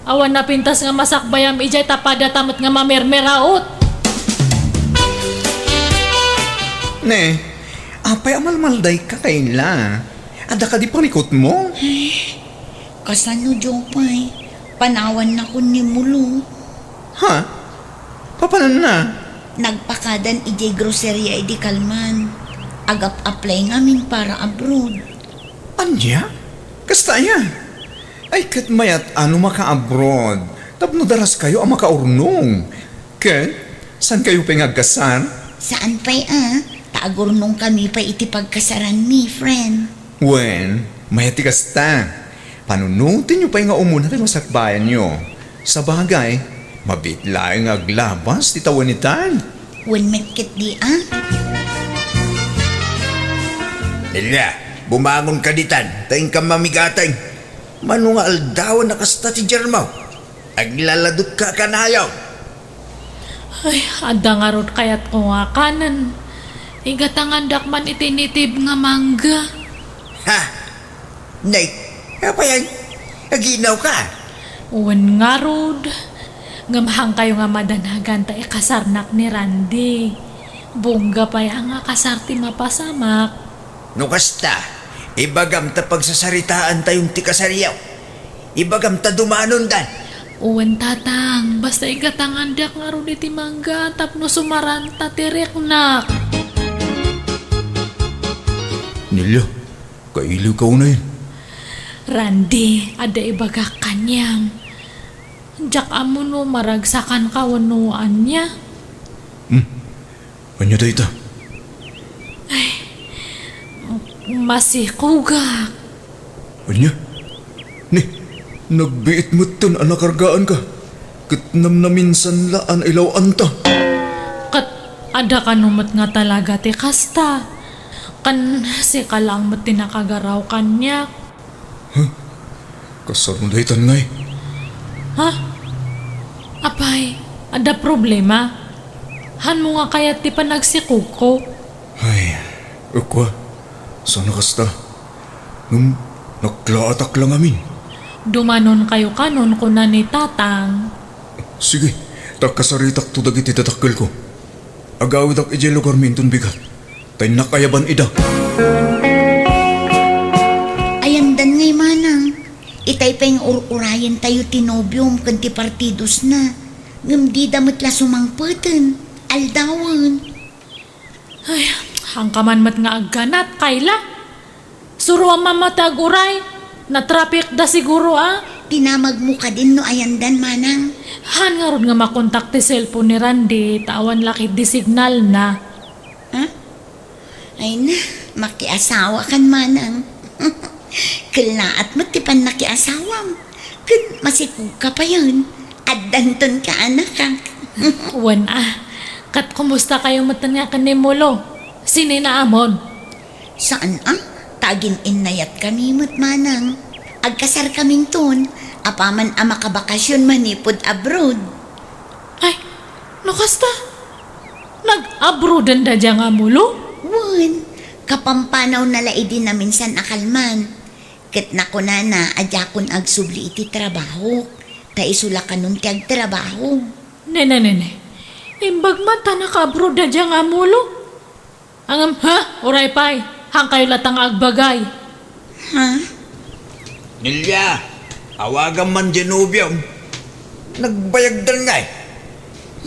Awan na pintas nga masakbayam ijay tapada tamot nga mamermeraot. Ne, apay amalmalday ka Kayla. Ada ka di palikot mo? Kasano Jopay? Panawan na ko ni Mulo. Ha? Papanan na? Nagpakadan ijay groceria idi kalman. Agap-apply ngamin para abroad. Anya? Kasta yan? Ay kat mayat ano maka-abroad. Tapno daras kayo ang makaurnong. Kat, saan kayo pengagkasar? Saan pa'y Taagurnong kami pa iti pagkasaran mi, friend. Wen, mayati kasta. Panunutin nyo pa nga umuna tayo masakbayan nyo. Sa bagay, mabitlaing aglabas ti tawanitan. Wen medkit di ah. Ella, bumangon ka ditan, tayong ka mamigatay. Manunga aldawan na kasta ti Jermaw. Aglaladot ka kanayaw. Ay, ada nga rod kayat ko nga kanan. Igatangandak man itinitib nga mangga. Ha? Nay, apa yan? Aginaw ka? Uwan nga rod. Ngamahang kayo nga madanagan ta kasarnak ni Randy. Bongga pa yang nga kasarti mapasamak. No kasta, ibagam ta pagsasaritaan tayong ti kasariyaw. Ibagam ta dumanon dan. Uwan tatang, basta igatangandak nga rod iti mangga tapno sumaranta tirek nak. Nilya, kailiw ka una yun. Randy, ada ibaga kanyam. Jak amo no maragsakan kawanuan niya. Anya da ita? Masih kugak. Anya? Ni, nagbiit mo ton anakargaan ka. Kitnam na minsan laan ilaw anta. Kat ada kanumat nga talaga ti kasta. Kan si kalang mat tinakagaraw kanya. Kasar mo da itan ngay. Ha? Apay, ada problema? Han mo nga kaya ti panagsikuko? Ay, ukwa. Sana kasta. Nung naklaatak lang amin. Dumanon kayo kanon ko na ni tatang. Sige, takasaritak to dagiti tatakkel ko. Agawid ak ijay lugar minton bigat. Tay nakayaban ida. Ayan dan ngay manang. Itay pa yung urayan tayo tinobium kan ti partidos na. Ngam di damat la sumangpeten. Aldawan. Ay, hangkaman mat nga agganat, Kayla. Suro ang mamatag uray. Na traffic da siguro ah. Tinamag mo ka din no ayan dan manang. Han nga ron nga makontak ti cellphone ni Randy. Tawan lakit di signal na. Ha? Ay na, makiasawa kan manang. Kalaat mo tipan nakiasawam. Kun masipug ka pa yun. At danton ka anak ka. Wan ah. Kat kumusta kayo matan nga kanimulo? Sininaamon. Saan ah? Tagin inayat kami mo't manang. Agkasar kaming ton. Apaman ang makabakasyon manipod abroad. Ay, nakasta? Nag-abroadan da dya nga mulo? Wan, kapampanaw na laidi na minsan akalman. Ket na ko na adya kon agsubli iti trabaho. Ta isula kanun ti agtrabaho. Nene. Imbag mata naka-abroad da dya nga mulo? Angam, ha? Uray pay. Hang kayo latang agbagay. Ha? Nilya, awagan man Genovia. Nagbayagdan nga eh.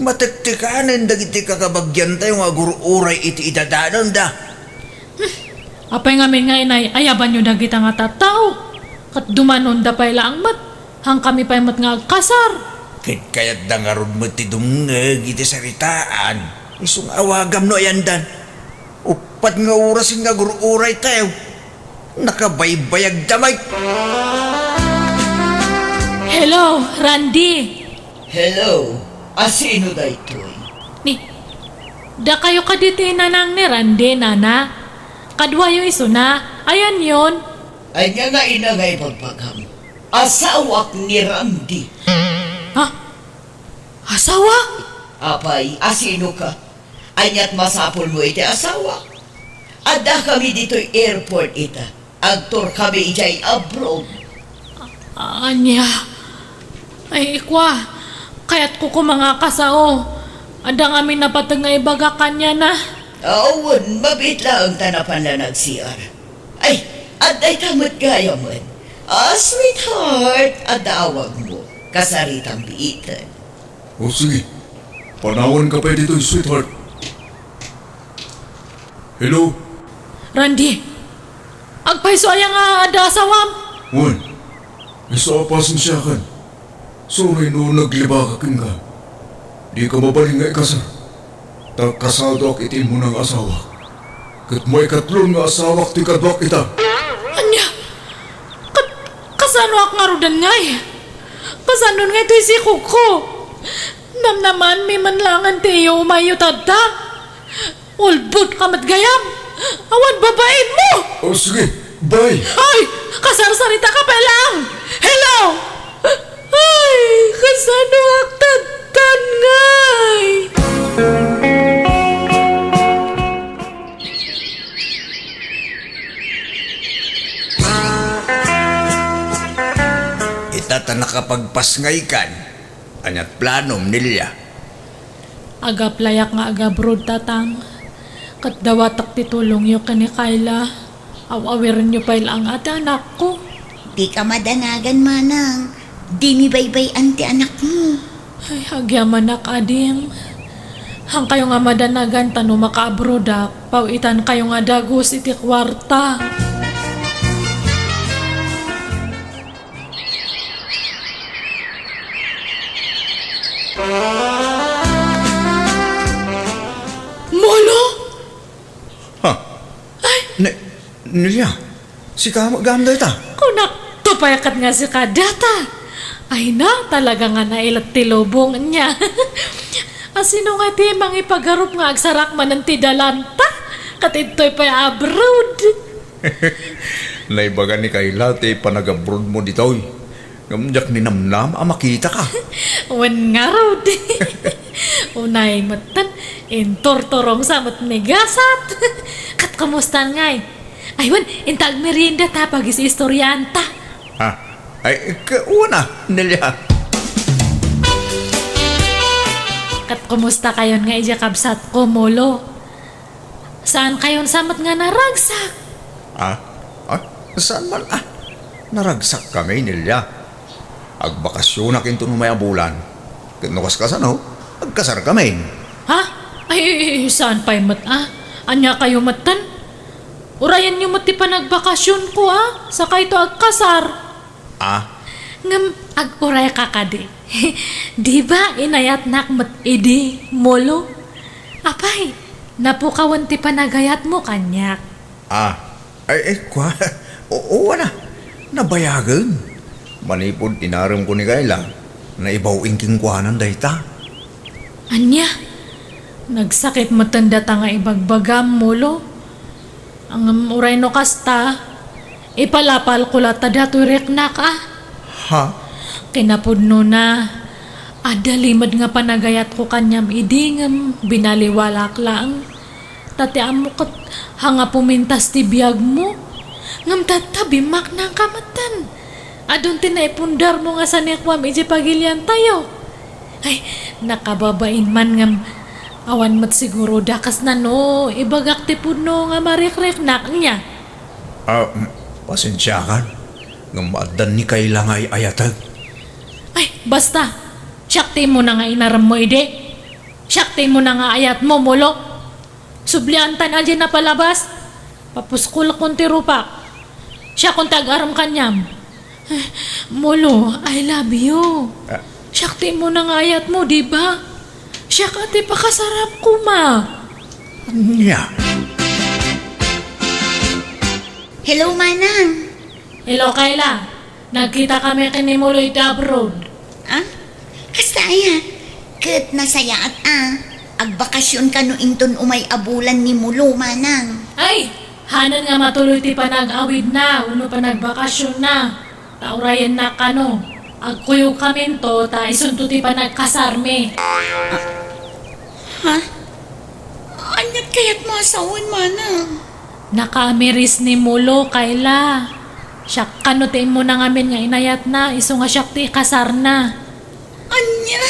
Matiktikanin dagiti kakabagyan tayo nga guruuray iti idadanon da. Apay ngamin nga inay, ayaban nyo na kita nga tatao. Kat dumanon da pay lang mat. Hang kami pay mat nga agkasar. Kaya't da nga ron mo ti dumngeg iti saritaan. Isong awagam no ayan dan. Upat nga orasin nga guruuray tayo. Nakabaybayag damay. Hello, Randy. Hello, asino da ito'y? Ni, da kayo kaditinan ng ni Randy, nana. Kadwa yung iso na. Ayan yon. Ay nga nga inangay pagpagam. Asawak ni Randy. Ha? Asawa? Apay, asino ka? Anyat masapol mo iti asawa. Ada kami dito'y airport ita. Agtor kami ijay abroad. Anya. Ay, ikwa. Kaya't ko mga kasao. Ada nga minapatag nga ibaga kanya na. Awan, mabit lang tanapan na nag-CR. Ay, aday tamot gaya man. Sweetheart, adawag mo. Kasaritang biitan. O sige, panawan ka pa dito, sweetheart. Hello? Randy. Agpaiso aya nga ada asawam. Juan, isa pasin siya kan. Sorry no nagliba ka ka. Di ka mabaling nga ikasar. Kasado ak itin mo ng asawa. Kat may katlong nga asawak ti kadwak ita. Anya. Kasano ak nga rudan nga eh. Kasano nga ito si Kuko. Namnaman may manlangan tiyo umayo tadta. Ulbot ka matgayam. Awan babain mo. O sige, bye. Ay, kasarsarita ka pa lang. Hello. Ay, kasano ang tadtan ngay. Itata nakapagpasngay kan. Anyat planom nilya. Aga playak nga aga brod tatang. Kat dawatak titulong yo kani Kayla. Awawirin nyo pa ilang ate anak ko. Di ka madanagan, manang. Di mi baybay anti anak mo. Ay, agyaman na kading. Hang kayo nga madanagan tano makaabrodak. Pawitan kayo nga dagos iti kwarta. Molo? Ha? Nilya, si kamo ganda ita. Kunak, tupayakat nga si kadata. Ay na, talaga nga nailat tilobong niya. Asino nga ti mang ipagarup nga agsarak man ng tidalanta. Katitoy pa abroad. Naibaga ni Kayla, ti panag-abroad mo ditoy. Ngamjak ni Namnam, makita ka. Wan nga raw di. Unay matan, intortorong samot ni gasat. Kat kamusta ngay? Aywan, intag merienda ta pagis istoryanta. Ha? Ay, una, Nilya. Kat kumusta kayon nga ija kabsat ko, Molo? Saan kayon samot nga naragsak? Saan man naragsak kami, Nilya. Agbakasyon na kinto numaya bulan. Kinukas ka no? Agkasar kami. Ha? Ay, saan pa'y Anya kayo matan? Urayan nyo mati pa nagbakasyon ko Saka ito agkasar. Ngam, ag-uray ka kadi. Di ba inayat nak mat idi, Molo? Apay, napukawan ti panagayat mo kanyak. Kwa. Oo na. Nabayagan. Manipod inaram ko ni Kayla na ibaw ingking kuhanan dayta. Anya, nagsakit matanda ta nga ibagbagam, Molo. Ang uray no kasta, ipalapal ko lata dato'y reknak Ha? Kinapudno na, adalimad nga panagayat ko kanyam idingam, binaliwalak lang. Tatiam mo kat hanga pumintas ti biyag mo. Ngam tatabimak ng kamatan. Adun tinaipundar mo nga sa nekwam iji pagilian tayo. Ay, nakababain man ngam awan mat siguro dakas na no, ibagak ti pudno nga marikriknak niya. Pasensya kan. Ngamadan ni Kayla nga ayatag. Ay, basta. Syakti mo na nga inaram mo, ide. Syakti mo na nga ayat mo, Molo. Subliantan aja na palabas. Papuskul kong tirupak. Siya kong tag-aram kanyam. Ay, Molo, I love you. Syakti mo na nga ayat mo, di ba? Siya ka ti pakasarap ko, ma. Nya. Hello, manang. Hello, Kayla. Nagkita kami kini Molo iti abroad. Kasta ayan. Kat nasaya at agbakasyon ka no inton umay abulan ni Mulo, manang. Ay, hanan nga matuloy ti panag-awid na, uno pa nagbakasyon na. Taurayan na kano. Agkuyog kami to, ta isunto ti panagkasarme. Ha? Anyat kaya't masawan, manang? Nakamiris ni Mulo, Kayla. Siya kanutin mo na ngamin nga inayat na, iso nga siya ti kasar na. Anya?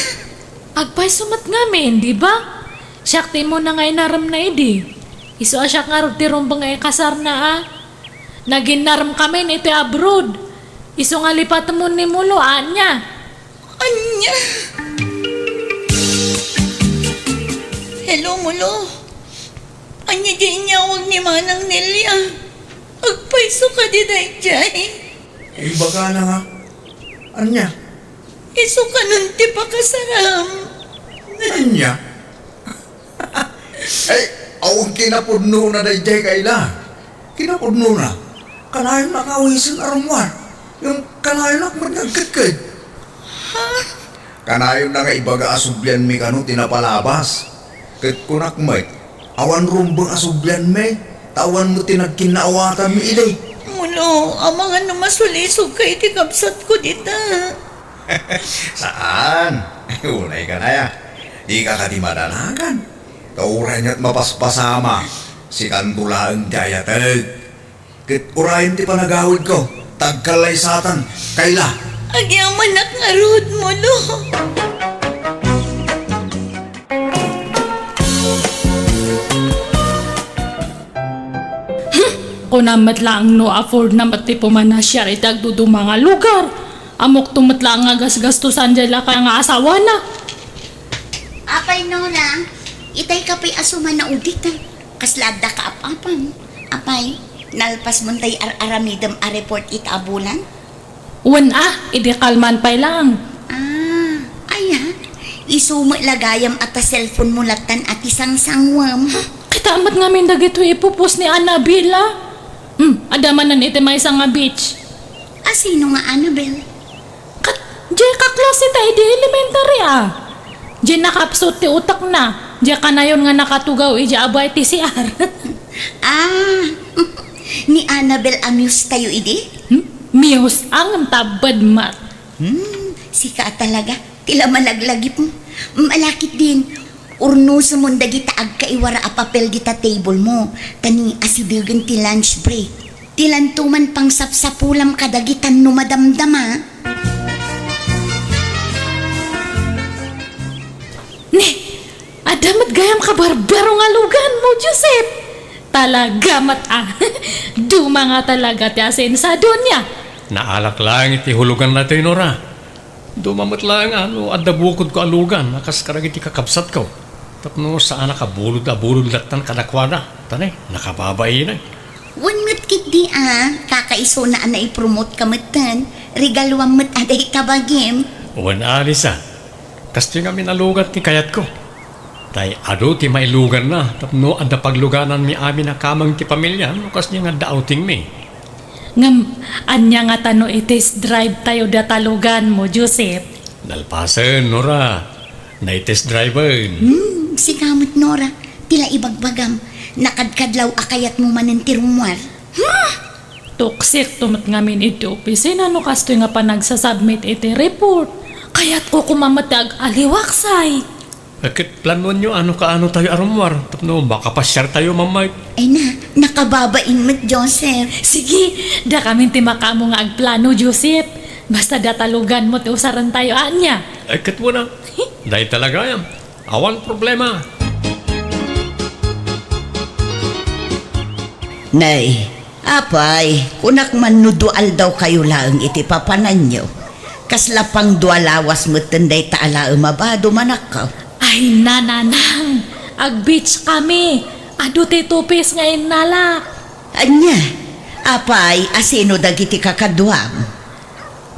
Agpay sumat ngamin, di ba? Siya ti mo na nga inaram na idi. Iso siya nga ti rumbang nga kasar na Naginaram kami iti abroad. Iso nga lipat mo ni Mulo, anya. Anya? Hello, Mulo. Anya di inyawag ni Manang Nelia. Agpaiso ka di dayjay. Ibaga na nga. Anya? Iso ka nun ti pakasaram. Anya? Ay, awang kinapudno na dayjay Kayla. Kinapudno na. Kanayon nakawisin arumwan. Yung kanayon ak magagkagkad. Kanayon na nga ibaga asublian mi kanu tinapalabas. Ket kunak may, awan rumbang asublian mi, tawan mo tinagkinaawatan mi ilay. Mulo, amangan na masulisog kay ti kapsat ko dita. Saan? Unay ka na ya. Di ka di madalagan. Kauray niya't mapaspasama. Si Kantulaang Jayatag. Kit urayan ti panagawid ko. Tagkalay satan. Kaila. Agyaman nak nga road mo, lo. Kung namat lang no afford na mati pumanasya itag dudu mga lugar. Amok tumat lang nga gasgastusan dyan lang kaya nga asawa na. Apay Nora, itay ka pa'y asuman na udita. Kaslada ka apapang. Apay, nalpas mo tay aramidam a report itabulan? Wan idikalman pa lang. Ah, aya. Isumo lagayam at a cellphone mo latan at isang sangwam. Kita amat ngamin dagito ipupos ni Annabella. Adaman na iti may isang nga beach. Sino nga Annabel? Kat, diyan ka klase tayo di elementary Diyan nakapsot ti utak na. Diyan ka na yun nga nakatugaw ija abay ti CR. Ni Annabel Amuse tayo idi? Miyos ang tabad mat. Sika talaga. Tila malaglagip mo. Malakit din. Urnuso mo dagita ag kaiwara a papel dita table mo. Tani asibigan ti lunch break. Tilantuman pang sapsapulam kadagitan no madamdama. Ne, adamat gayam ka barbaro nga lugan mo, Joseph. Talaga mat Duma nga talaga ti asensado niya. Naalak lang iti hulugan natin, Nora. Dumamot lang adda bukod ko alugan, nakas karag iti kakabsat ko. Tapno saan nakabulod latan kadakwana. Tanay, nakababay na. Wangat kiti kakaiso na na i-promote kamatan. Regalwang mat aday kabagim. Wan alisa. Kasi nga minalugat ni kayat ko. Tay ado ti mailugan na. Tapno adda pagluganan mi amin na kamang ti pamilya. Nukas niya nga daouting mi. Ngam, anya nga tano i-test drive tayo datalugan mo, Joseph. Nalpasan, Nora. Na-test driver. Si kamot Nora, tila ibagbagam. Nakadkadlaw akayat mo manentirumwar. Toxic tumat ngamin iti opisina no kasto nga pa nagsasubmit iti report. Kaya't ko kumamatag aliwaksay. Bakit planon nyo ano tayo arumwar? Tapno baka pa-share tayo mamay. Ay na, nakababain mo't Joseph. Sige, da kami timaka mo nga agplano, Joseph. Basta datalugan mo ti usaran tayo anya. Ay kat mo na. Dahil talaga yan. Awan problema. Nay, apay, kunak man no dual daw kayo lang iti papanan nyo. Kaslapang dualawas mo tenday taala umabado manak ka. Ay nananang, ag-beach kami. Ado ti tupis nga inalak. Anya, apay, asino dagiti kakadwam.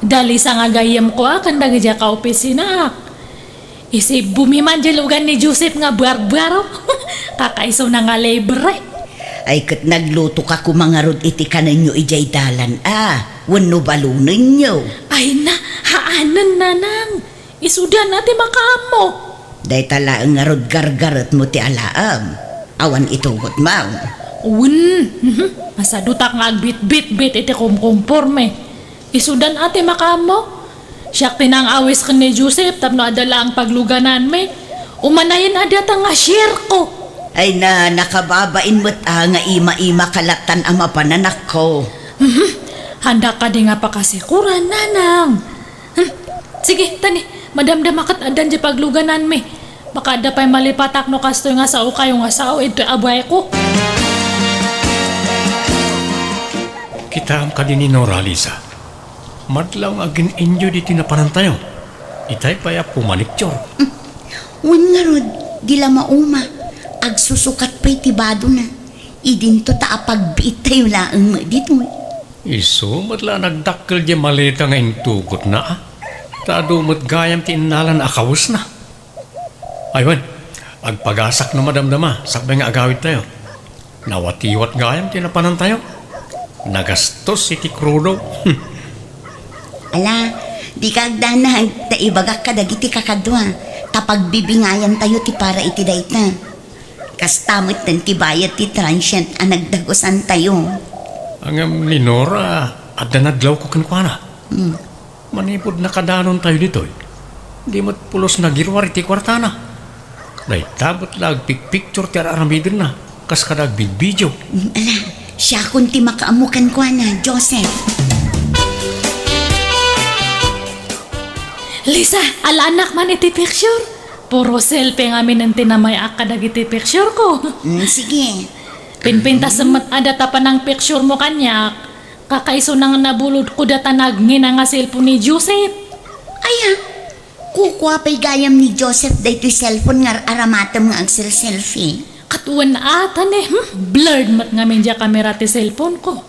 Dali sa nga gayam ko kanda nga ka opisina. Isip bumiman di lugan ni Joseph nga barbaro. Kakaiso na nga libre. Ay kat nagluto ka kumangarod iti kanan nyo ijay dalan wano balunan nyo. Ay na, haanan nanang. Isudan natin makaamo. Day tala ang ngarod gargarat mo ti alaam. Awan itugot mau. Masadutak nga agbit-bit-bit iti kumkumporme. Isudan ate makaamo. Siyak tinang awis ka ni Joseph tapno adala ang pagluganan me. Umanayin adata nga share ko. Ay na nakababain mo't nga ima-ima kalatan ang mapananak ko. Handa ka di nga pakasikuran, nanang. Sige, tani, madamdam akat adan di pagluganan me. Baka da pa'y malipatak no kasto nga sao kayo nga sao ito abay ko. Kita ang kadini Nora, Lisa. Madlaw agin inyo di tinapanan tayo. Itay paya pumanikyor. Wan nga rod, dila mauma. Agsusukat pa'y tibado na. Idinto ta apagbiit tayo laang dito. Iso, madla nagdakkel di malita nga intugot na Tado mo't gayam ti inalan akawus na. Aywan, agpagasak na madamdama. Sakbay nga agawid tayo. Nawatiwat gayam tinapanan tayo. Nagastos iti krudo. Ala, di ka agdanag ta ibagak ka dagiti kakadwa. Tapag bibingayan tayo ti para iti dayta. Kastamot tan ti bayad ti transient ang nagdagosan tayo. Ang ni Nora, at danadlaw ko kankwana. Manipod na kadanon tayo dito. Di mo't pulos na girwar iti kwartana. Day tabot lag picture ti aramidin na. Kas kadag big video. Ala, siya kunti makaamukan ko na, Joseph. Lisa, ala anak man iti picture. Puro selfie nga minanti na may akadag iti picture ko. Sige. Pinpinta sa ada tapan ng picture mo kanyak. Kakaiso nang nabulod ko datanag nga nga cellphone ni Joseph. Aya, kukuha pa'y gayam ni Joseph dahito cellphone nga aramatam nga ang selfie. Katuan na atan eh. Blurred mat nga medya kamera ti cellphone ko.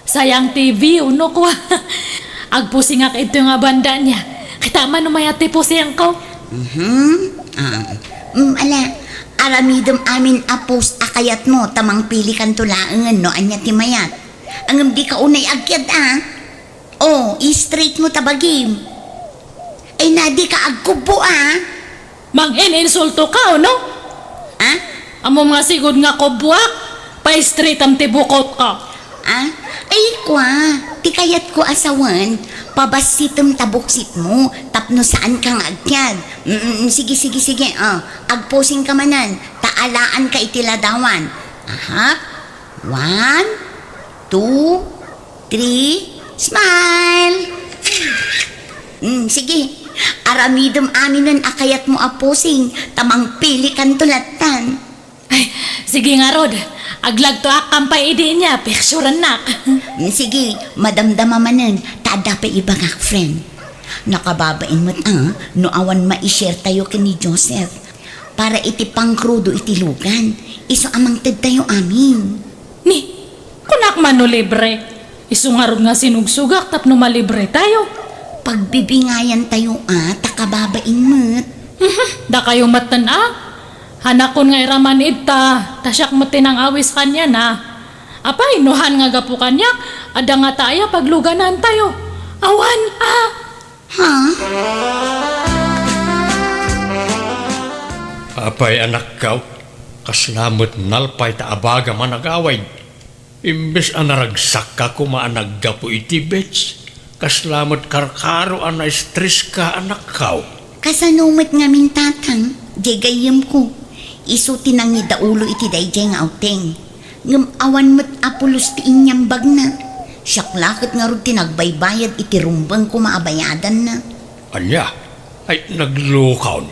Sayang TV, uno ko. Agpusi nga ito nga banda niya. Kita man umayati po siyang ko. Ala, aramidom amin apos akayat mo, tamang pili kan tulaangan no, anya ti mayat. Ang di ka unay agyad Oh, i-straight mo tabagim. Ay nadi ka agkubo Mang ininsulto ka, no? Amo mga sigod nga ko buwak. Pa-straight am tibukot ka. Ay kwa, ti kayat ko asawan, pabasitem tabuksit mo, tapno saan kang agyad. Sige, agposing ka manan, taalaan ka itiladawan. 1, 2, 3, smile! Sige, aramidom aminon akayat mo aposing, tamang pili kan tulatan. Ay, sige nga, Rod. Aglag to akampay idi niya, picturean nak. Sige, madamdama manan, tada pa ibang friend. Nakababain mo't no awan ma-share tayo kini Joseph. Para iti pangkrudo iti lugan, iso amang tad tayo amin. Ni, kunak man no libre. Isungarod nga sinugsugak tapno malibre tayo. Pagbibingayan tayo takababain mo't. Da kayo matan Hanakon nga iramanid tasyak mo tinang awis kanya na. Apay, nuhan nga gapu kanya, ada nga tayo pagluganan tayo. Awan, Apay anak kaw, kaslamot nalpay ta abaga man nagaway. Imbes anaragsak ka kumaan naggapo iti bets. Kaslamot karkaro ana stress ka anak kaw. Kasanumot nga min tatang, jegayem ko. Iso tinang ni daulo iti dayjay nga auteng. Ngam awan mo't apulos ti inyambag na. Siyaklakot nga rin tinagbaybayad iti rumbang ko maabayadan na. Anya, ay naglukaw.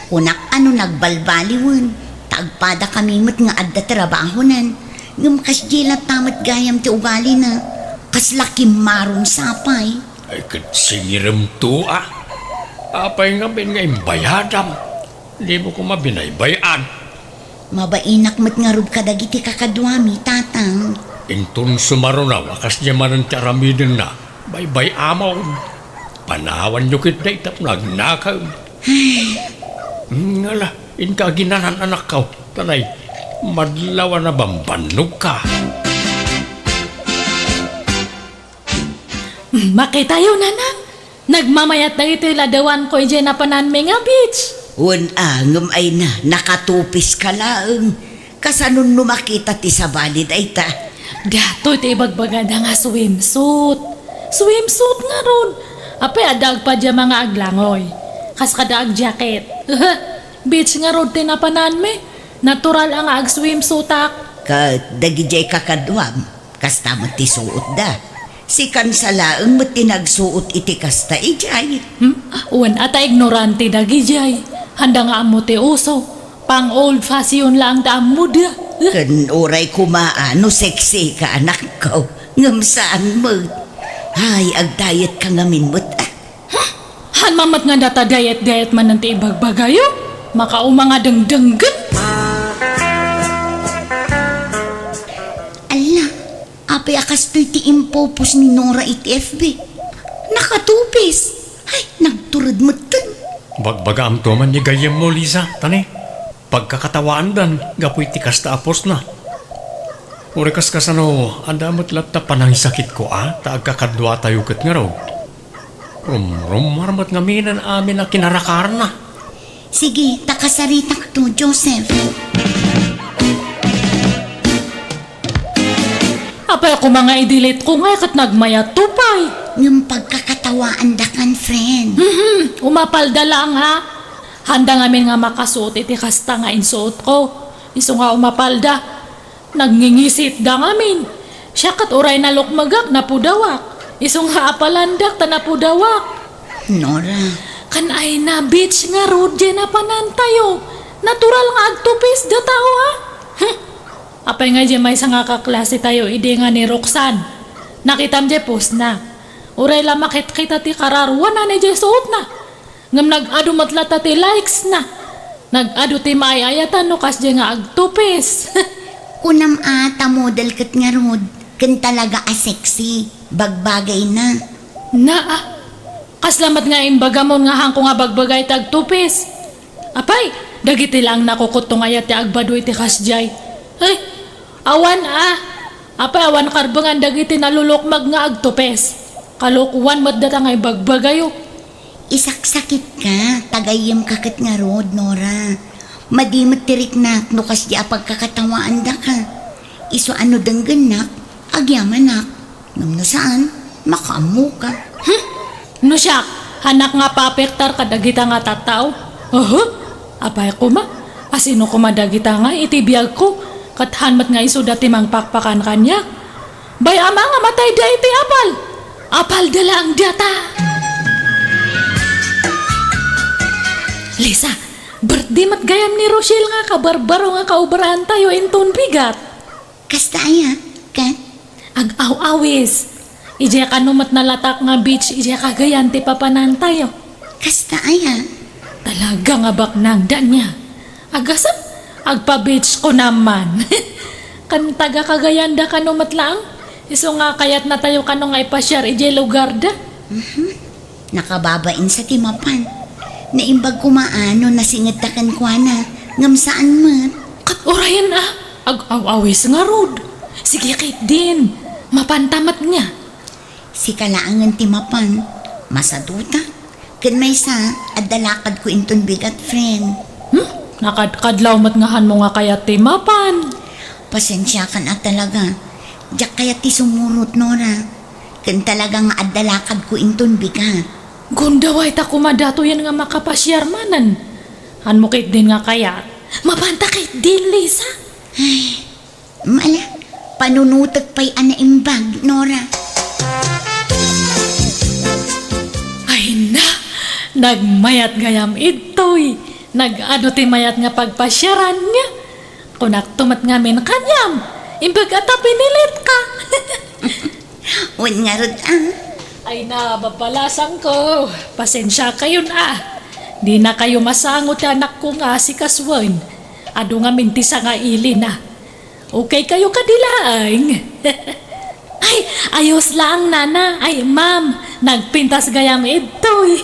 Kunak nagbalbaliwan. Taagpada kami mo't nga adda trabahonan. Ngam kasjila tamat gayam ti ugali na. Kaslaki marong sapay. Ay katsingirem to Apay nga ben nga imbayadam. Di mo ko mabinaybayan. Mabainak mo't nga rub kadagiti kakadwami, tatang. Intun sumaro na wakas diyaman ang tiaramidin na. Baybay amaw. Panawan nyo kit na itap nagnakaw. Ngala, inka ginanan anak kaw. Tanay, madlawa na bambanog ka. Makita yun, nanang. Nagmamayat na ito iladawan ko dyan na pananme nga beach. Ngam ay nakatupis ka lang. Kasanon numakita ti sa balid ay ta. Dato iti ibagbaga na nga swimsuit. Swimsuit nga ron. Apay adag pa dyan mga aglangoy. Kas kadaag jacket. Beach nga ron tinapanan me. Natural ang ag swimsuit ak. Dagijay kakadwam. Kasta mo ti suot da. Si kansalaang mo tinagsuot iti kasta ijay. Uwan ata ignorante dagijay. Handa nga amo ti uso. Pang old fashion lang da amo da. Kan oray kumaano sexy ka anak ko. Ngam saan mo? Ay, agdayet ka ngamin mo't Han mamat nga data diet man nanti ibagbagayo. Makauma nga dengdenggan. Ala, apay akas to'y ti impopos ni Nora iti FB. Nakatupis. Ay, nagturad mo tan. Bagbagam to man ni gayem mo, Lisa. Tani, pagkakatawaan dan, gapoy tikas ta apos na. Urikas kasano, andamot latta panang sakit ko taag kakadwa tayo kat nga raw. Marmat nga minan amin na kinarakar na. Sige, takasaritak to, Joseph. Apay ako mga idilit ko nga kat nagmayat tupay. Ng pagkakatawaan dakan, friend. Umapalda lang ha. Handa ngamin nga makasuot iti kasta nga insuot ko. Iso nga umapalda. Nagngingisit da ngamin. Siya kat uray na lukmagak na pudawak. Iso nga apalandak ta na pudawak. Nora, Kan ay na beach nga road dyan na panantayo. Natural nga agtupis da tao ha. Apay nga dyan may isa nga kaklase tayo ide nga ni Roxanne. Nakitam dyan post na. Uray la makit kita ti kararuan na ni dyan suot na. Ngam nag-ado matlata ti likes na. Nag-ado ti maayayatan no kas dyan nga agtupis. kunam ata model kat nga rod. Kan talaga sexy. Bagbagay na. Na kaslamat nga imbagamon nga hangko nga bagbagay tagtupis. Apay, dagiti lang nakukutong ayat ti agbado iti kasjay. Ay, awan apay awan karbangan dagiti nalulukmag nga agtupis. Kalukuan mat data nga ibagbagayo. Isaksakit ka. Tagayim kakit nga rod, Nora. Madimot tirik na no kas di pagkakatawaan da ka. Iso ano danggan nak, agyaman nak. Ngam no saan, makaamu ka. No siya, hanak nga papektar kadagita nga tataw. Apay ko ma, asino ko madagita nga itibiyag ko. Kathanmat nga iso dati mang pakpakan kanya. Bay ama nga matay da iti apal. Apal dala ang data. Lisa, birthday mat gayam ni Rochelle nga kabarbaro nga kaubarahan tayo inton bigat. Kasta aya, kan? Ag-aw-awis. Ije kanumat na latak nga beach, ije kagayan ti papanan tayo. Kasta aya. Talaga nga baknang dan niya. Agasap, agpa-beach ko naman. Kan taga kagayan da kanumat lang. Iso nga kayat na tayo kanong nga ipasyar ije lugar da. Nakababain sa timapan. Naimbag kumaano na singitakan kwa na. Ngam saan man. Kat orayan ag-aw-awis nga rod. Sige kait din, mapantamat niya. Si kalaangan timapan. Masaduta. Kan may sa, adalakad ko inton bigat, friend. Nakadkadlaw mat ngahan mo nga kaya timapan. Pasensya ka na talaga. Diyak kaya ti sumurot, Nora. Kan talagang adalakad ko inton bigat. Gundaway ta kumadato yan nga makapasyar manan. Han mo kait din nga kaya. Mapanta kait din, Lisa. Mala, panunutag pa'y anaimbag, Nora. Ay na, nagmayat gayam itoy. Nag-ano ti mayat nga pagpasyaran niya. Kunak tumat nga min kanyam. Imbag ata pinilit ka. Wan nga rod, Ay na, babalasang ko. Pasensya kayo na. Di na kayo masangot anak ko nga si Kaswan. Ado nga minti sa nga ili na. Okay kayo kadilaang. Ay, ayos lang nana. Ay, ma'am, nagpintas gayam itoy.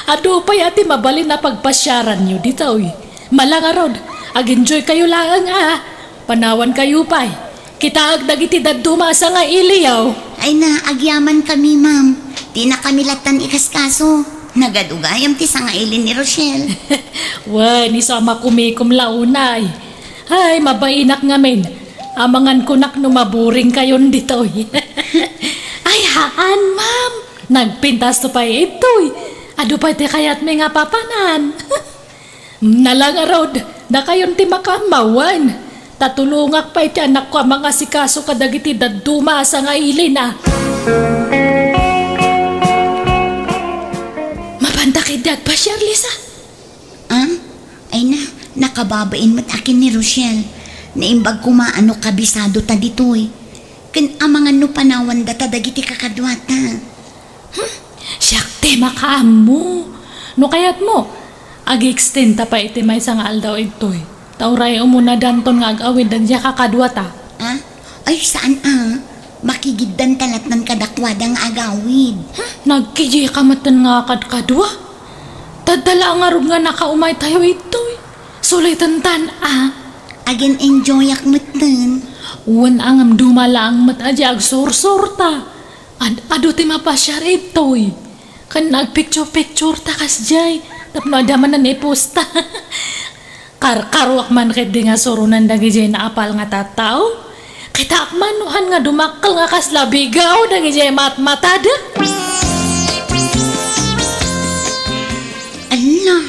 Ado pa yati mabalin na pagpasyaran nyo dito. Malanga rod, ag-enjoy kayo lang Panawan kayo pa. Kita agdagiti dadumasa nga iliyaw. Ay na, agyaman kami, ma'am. Di na kami latan ikaskaso. Nagadugayam ti sa nga ilin ni Rochelle. Wan, isama kumikom launay. Ay, mabainak ngamin. Amangan kunak numaburing kayon dito. Ay, haan, ma'am. Nagpintas to pa ito. Ado pa iti kayat may nga papanan. Nalang arod, na kayon ti makamawan. Tatulungak pa iti anak ko ang mga sikaso kadagiti daduma sa nga ilin Mapantakidad pa siya, Lisa. Ay na, nakababain mo't akin ni Rochelle. Naimbag kumaano kabisado ta ditoy. Kan amangan no panawan data dagiti kakadwata. Siyakte makaamu. No kayat mo, ag-extend ta pa iti may sang aldaw itoy. Tauray umuna danton nga ag-awid dan siya kakadwata. Ay saan makigiddan talat ng kadakwadang agawid. Nagkiji kamatan nga kadkadwa. Tadala nga rog nga nakaumay tayo itoy. Sulitan tan Again enjoy ak matan. Uwan angam dumala ang mat aja ag sursurta. Ado ti mapasyar itoy. Kan nagpicture-picture takas jay. Tapno adaman na niposta. Karwak man ket di nga surunan dagi jay na apal nga tataw. Kita akmanuhan nga dumakkel nga kas labigaw dagi jay matmatada. Allah,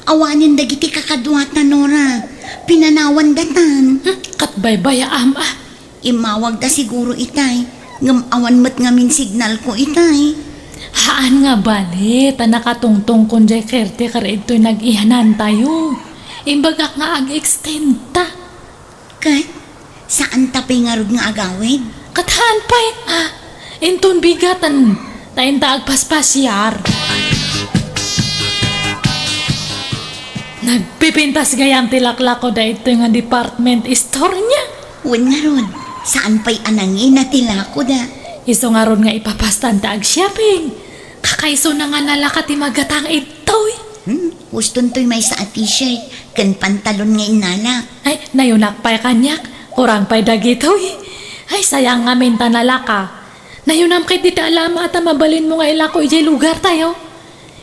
awanin dagiti kakaduat na Nora. Pinanawan datan. Kat baybaya ama. Imawag da siguro itay. Ngam awan mat ngamin signal ko itay. Haan nga bali, nakatungtong kun jay kerte kar ito'y nag-ihanan tayo. Imbagak nga ag-extend ta. Kat, saan tapay nga rod nga agawid? Kathaan pa inton bigatan, tayin ta agpaspasyar. Nagpipintas gayam tilaklak ko da ito nga department store niya. Wen nga rod, saan pa'y anangin na tilako da? Iso nga ron nga ipapastan ta ag-shopping. Kakaiso na nga nalaka ti magatang ito'y. Guston to'y may sa t-shirt, kan pantalon nga inalak. Ay, nayunak pa'y kanyak. Kurang pa'y dagito'y. Ay, sayang nga minta nalaka. Nayunam kay dita alam at mabalin mo nga ilako ijay lugar tayo.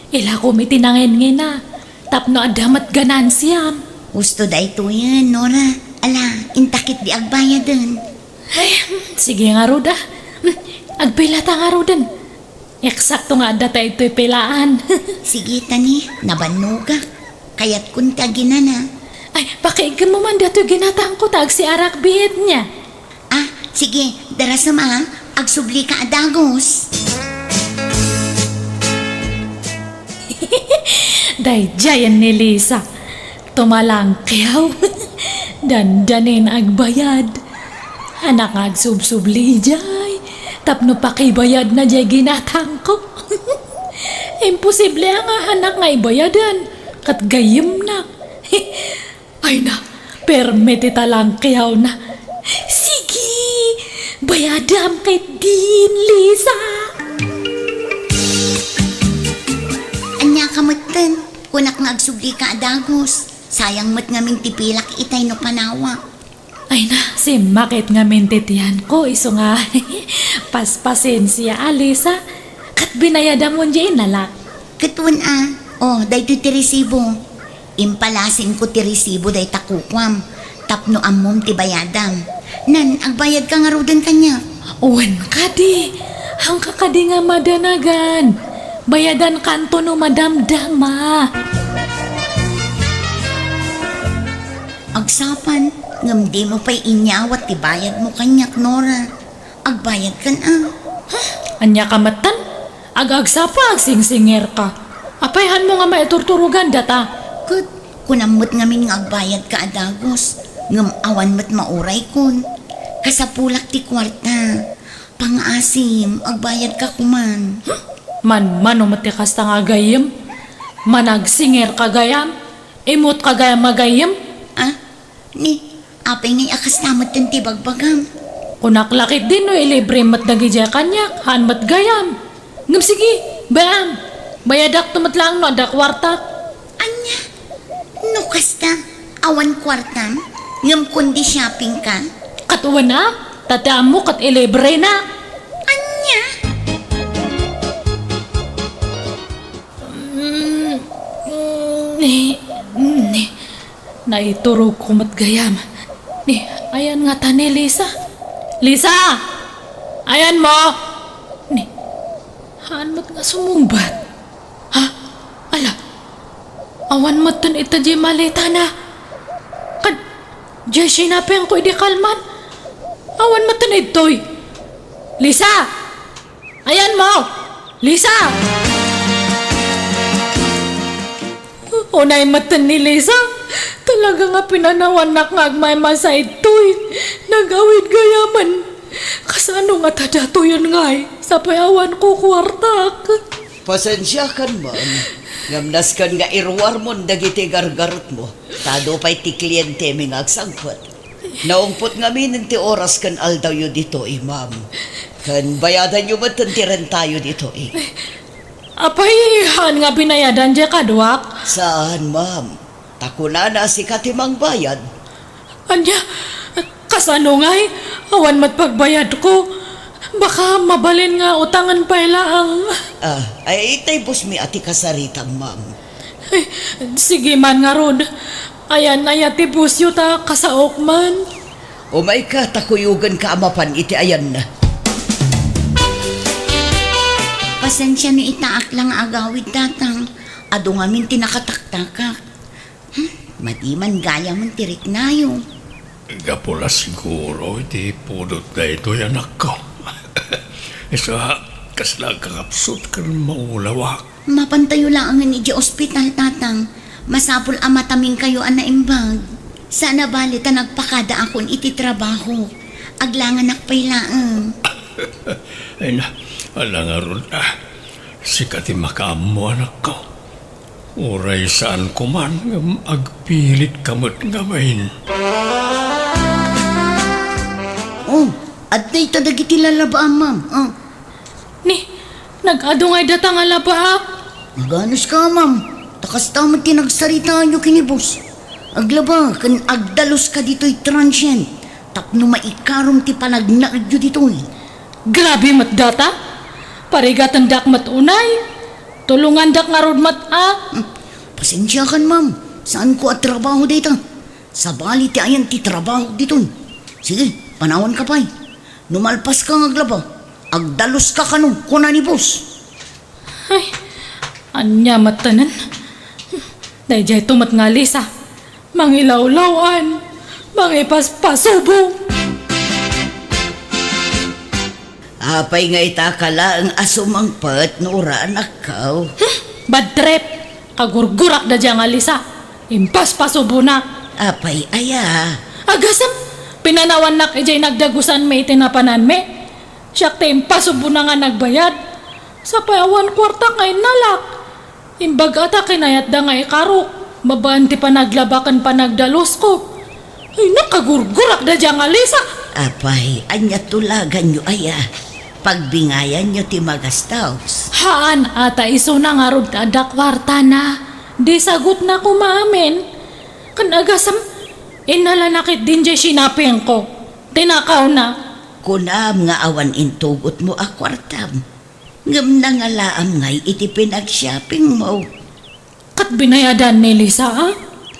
Ilako mi tinangin nga na. Tapno adamat ganan siyam. Gusto da ito yan, Nora. Ala, intakit di agbayadan. Ay, sige nga Ruda. Agpilata nga Rudan. Eksakto nga data ito'y pilaan. Sige tani, nabanuga. Kayat kun taginana. Ay, pakiigam mo man dato'y ginatang ko tag si Arak bihit niya. Ah, sige, darasama, agsubli ka adagos. Dayjayan ni Lisa. Tumalang kiyaw. Dandanin agbayad. Anak agsubsubli jay. Tapno pakibayad na jay ginatang ko. Imposible nga anak nga ibayadan. Kat gayim na. Ay na, permiti talang kiyaw na. Sige, bayadam kay din, Lisa. Anya kamutan, kunak nga agsubli ka adagos. Sayang mat ngaming tipilak itay no panawa. Ay na, si makit nga mintitihan ko. Iso nga, paspasin siya, Alisa. Kat binayada mo dyan nalak. Katuan oh, day ti resibo. Impalasin ko ti resibo day takukwam. Tapno amom ti bayadam. Nan, agbayad ka nga rodan kanya. Uwan ka di. Hangka ka di nga madanagan. Bayadan kanto no madamdama. Agsapan, ngam di mo pa'y inyawat ti bayad mo kanyak, Nora. Agbayad kan Anya ka matan? Agagsa pa, agsinger ka. Apayhan mo nga maiturturugan data. Kud, kunamot ngamin nga agbayad ka adagos. Ngam awan mat mauray kun. Kasapulak ti kwarta. Pangasim, agbayad ka kuman. Man umatikas ta nga gayem. Managsinger ka gayam. Imot ka gayam magayem. Ah, apay ngay akas namat yung tibagbagam. Kunaklakit din no, ilibre mat nagijay kanyak. Han mat gayam. Ngam sige, bayam. Bayadak tumat lang no, ada kwarta. Anya, nukas ta, awan kwarta. Ngam kundi shopping ka. Katuwa na, tataan mo kat ilibre na. Anya, Ni, naituro ko mat gayam. Ni, ayan nga ta ni Lisa. Lisa! Ayan mo! Ni, haan mat nga sumumbat. Ha? Ala, awan mat tan ita di malita na. Kad, di sinapin ko di kalman. Awan mat tan ito'y. Lisa! Ayan mo! Lisa! Unay matan ni Lisa. Talaga nga pinanawan na ngagmay masa ito'y. Nagawid gayaman. Kasano nga tadato yun ngay. Sa payawan ko kwartak. Pasensya kan man. Ngamnas kan nga irwar mo dagiti gargarot mo. Tado pa'y ti kliyente mi ngagsangpot. Naumpot nga minin ti oras kan aldaw yu dito, ma'am. Kan bayadan yu matantiran tayo dito, Apay, han nga binayadan dya kadwak. Saan, ma'am? Takuna na si katimang bayad. Anya, kasano ngay? Awan mat pagbayad ko. Baka mabalin nga utangan pa ang... Ay itay bus mi ati kasaritang ma'am. Ay, sige man nga rod. Ayan ti busyo ta kasaok man. O may ka, takuyugan ka amapan iti ayan na. Pasensya ni itaak lang agawid tatang. Ado nga min tinakataktakak. Madiman gaya man tirik nayo. Gapula siguro, iti pudot na ito yan ako. Isa, kasla kakapsot ka rin maulawak. Mapantayo lang ang ni ospital tatang. Masapul amataming kayo ana imbag. Sana balita nagpakada akon iti trabaho. Aglangan nakpay laang. Ay na, alang aron sikati makaamo anak ko. Uray saan ko man, agpilit kamot ngamain. Oh, at na itadagiti lalabaan ma'am. Oh. Ni, nag-adungay data nga labaak. Ganos ka, ma'am. Takas tamad tinagsarita nyo kinibos. Aglaba, kan agdalos ka dito'y transient. Tapno maikarom ti panagnaad nyo dito'y. Grabe mat data. Parigatan dak mat unay. Tulungan dak nga rod mat Pasensya kan, ma'am. Saan ko at trabaho dito? Sa bali ti ayan ti trabaho dito'y. Sige, panawan ka pa'y. Numalpas ka ng aglaba. Agdalos ka kanong kuna ni boss. Ay, anya matanan. Dahil tumat nga lisa. Mangilawlawan. Mangipaspasubong. Apay nga itakala ang asumangpat no ura anak ka. Bad trip. Kagurgurak da dyan nga lisa. Impaspasubo na. Apay aya. Agasam. Pinanawan nak ijay nagdagusan may tinapanan me. Siya impasubo na nga nagbayad. Sa payawan kwarta kay nalak. Imbag ata kinayat da nga ikarok. Mabanti pa naglabakan pa nagdalos ko. Ay nakagurgurak da dyan nga lisa. Apay, anya tulagan nyo aya. Pagbingayan nyo ti magastaws. Haan ata iso na nga rod ada kwarta na. Di sagot na ko maamin. Kan agasam, inalanakit din dyan sinapin ko. Tinakaw na. Kunam nga awan intugot mo akwartam. Ngam na nga laam ngay iti pinag-shopping mo. Kat binayadan ni Lisa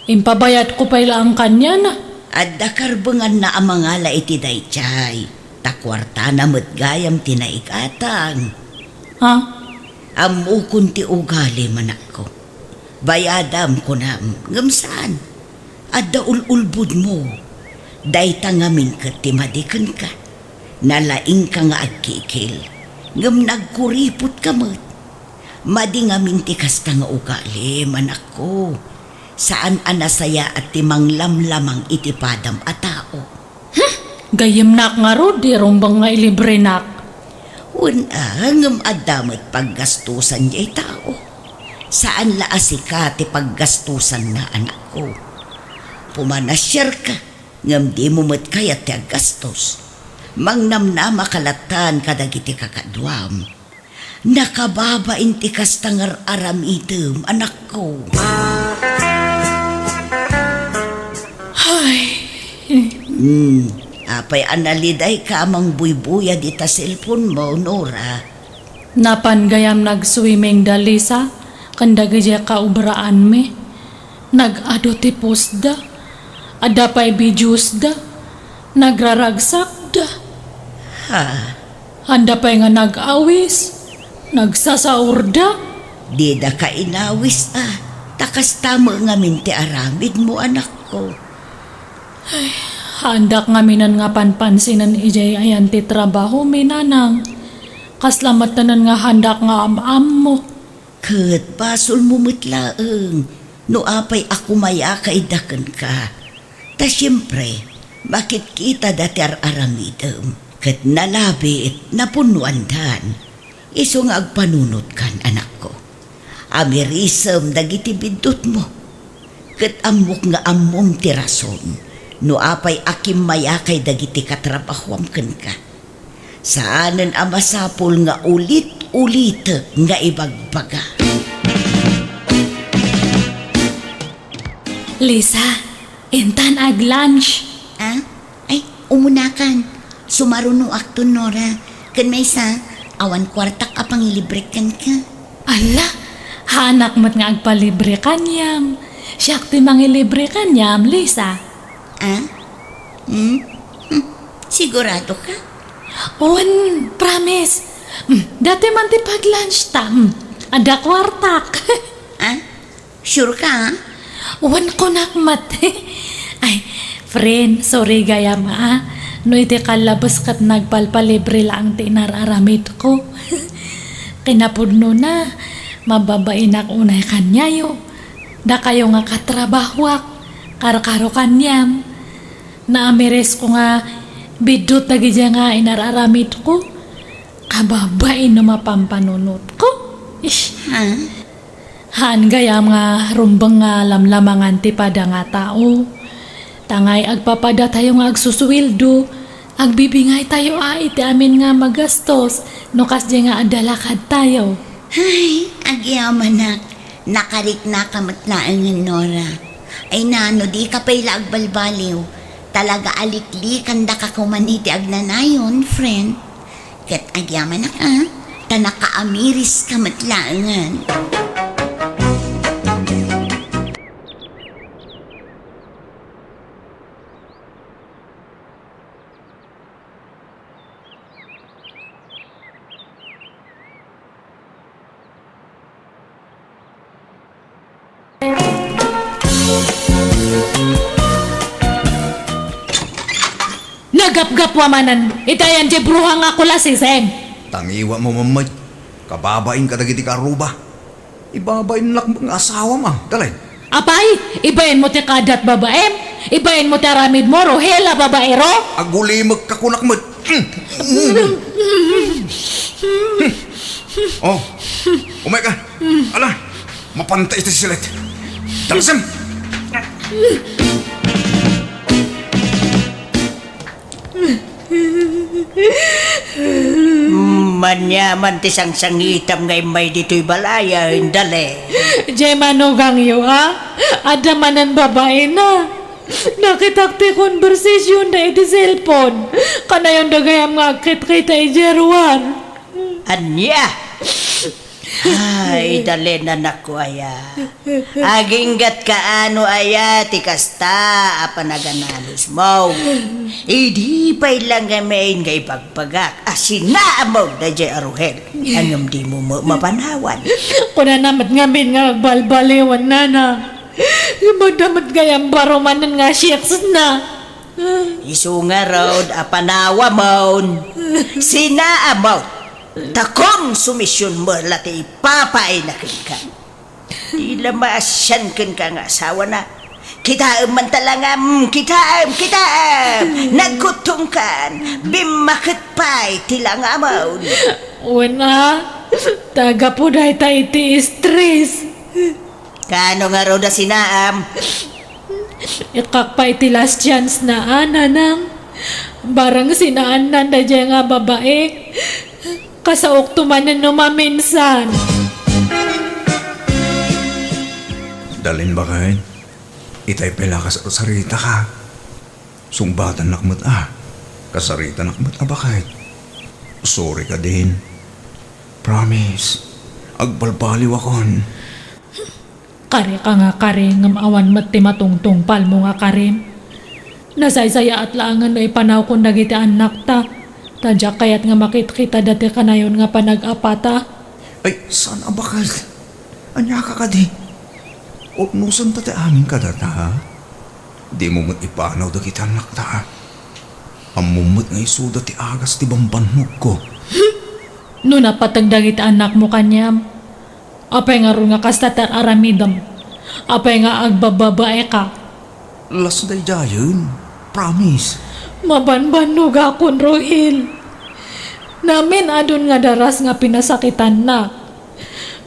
Impabayad ko pa ang kanya na. At dakarbangan na ang mga iti daychay. Takwarta na matgayam tinaikatang. Ha? Amukon ti ugali manak ko. Bayadam ko na ngamsaan. At daululbud mo. Dayta ngamin ka timadikan ka. Nalaing ka nga agkikil. Ngam nagkuripot ka mat. Madi ngamin ti kasta nga ugali manak ko. Saan anasaya at timang lamlamang itipadam a tao. Gayem nak nga rod, di rombang nga ilibre nak. Una, ngam adamat paggastusan niya tao. Saan laasika ti paggastusan na anak ko. Pumanasyar ka, ngam di mo mat kaya ti aggastos. Mangnam na makalatan kadagiti kakadwam. Nakababa inti kastangar aram item anak ko. Ay, Apay analiday ka amang buybuya di ta cellphone mo, Nora. napan gayam nag-swimming da Lisa. Kanda gaya kaubraan me. Nag-ado ti post da. Ada pa'y videos da. Nagraragsak da. Ha? Handa pa'y nga nag-awis. Nagsasaur da. Di da ka inawis takas tamo nga minti aramid mo anak ko. Handak nga minan nga panpansinan ijay ayan ti trabaho minanang. Kaslamat tanan nga handak nga am mo. Kat basol mo mitlaeng. No apay ako maya kaidakan ka. Ta siyempre, bakit kita dati aramidem? Kat nalabit, napunuan dan. Iso nga agpanunot kan anak ko. Amirisem dagiti bidot mo. Kat amok nga among tirason. No apay akim mayakay dagiti katrabahuam ken ka. Saanen amasapol nga ulit-ulit nga ibagbaga. Lisa, intan ag lunch. Ay, umunakan. Sumaruno akto, Nora. Kan may sa, awan kwartak apang ilibrekan ka. Ala, hanak mat nga agpalibre kanyam. Siyak ti mangilibre kanyam, Lisa. Ah? Sigurado ka? Owen, promise. Dati man ti pag-lunch ta. Ada kwartak. Ah? Sure ka, ha? Owen ko nakmat. Ay, friend, sorry gayam ha. No iti kalabas kat nagpalpalibre lang ti nararamit ko. Kinapudno na, mababain ak unay kanyayo. Da kayo nga katrabahwak, karo-karo kanyam. Naamires ko nga, bidot na gidya nga inararamit ko. Kababain na mapampanunot ko. Ish. Ha? Han gayam nga rumbang nga lamlamangan ti pada nga tao. Tangay agpapada tayo nga agsusuwildo. Agbibingay tayo iti amin nga magastos. No kasdi nga adalakad tayo. Ay, agyaman nakarik na kamatlaan ng Nora. Ay nano, di ka pa'y lagbalbaliw. Talaga alikli kanda ka kumaniti agnanayon, friend. Kat agyaman ka, tanakaamiris kamatlaangan. Nagap-gap wamanan. Itayan di bruhang ako lasisem. Tangiwa mo mamay. Kababain ka dagiti karuba. Ibabain lak mga asawa ma. Dalay. Apay, ibayin mo ti kadat babaem. Ibayin mo ti aramid mo rohela babaero. Agulimag kakunak mo. Oh, umay ka. Ala, mapantay ito si Silet. Dalasem. Manyaman ti sang sangitam ngay may dito'y balaya, dali. Jay manugang yo ha? Ada manan babae na. Nakitakti konversasyon na iti cellphone. Kanayon dagayam nga kita ijeruan. Anya? Ay, dali na naku aya. Aginggat ka ano aya, ti kasta, apanaganalos mo. Idi pa'y lang gamain ngay pagpagak. Asina mo na jay aruhel. Angam di mo mapanawan. Kuna namat ngamin nga agbalbaliwan na na. Magdamat gayam baromanan nga siyaks na. Isu nga road, apanawa mo. Sina mo. Takong sumisyon mo lati ipapain na ka. Di lamasyan kan ka nga asawa na. Kitaam man talangam, kitaam. Nagkutong kan, bimakit pa'y tilangamaw. Una, taga po dahi tayo iti stress. Kano nga raw na sinaam? Ikak pa iti last chance na ananang. Barang sinaan na dya nga babae. Kasaok tumanan no maminsan. Dalin ba kain? Itay pala kasarita ka. Sungbatan nakmat Kasarita nakmat ba kain? Sorry ka din. Promise. Agbalbaliw akon. Kare ka nga kare ngam awan mati matungtong pal mo nga kare. Nasaysaya at laangan na ipanaw kong nagiti anak ta. Tadya kayat nga makit-kita dati kanayon nga panag-apata. Ay, saan abakal? Anya ka di? O nusan tate amin ka data, ha? Di mo mo't ipanaw da kita anak ta, ha? Amumot nga isuda ti agas ti bambanhog ko. No napatagdagit anak mo kanyam. Apay nga ron nga kastatar aramidam. Apay nga agbababae ka. Las day dayon. Promise. Mabanbanog akon, Rohil. Namin adun nga daras nga pinasakitan na.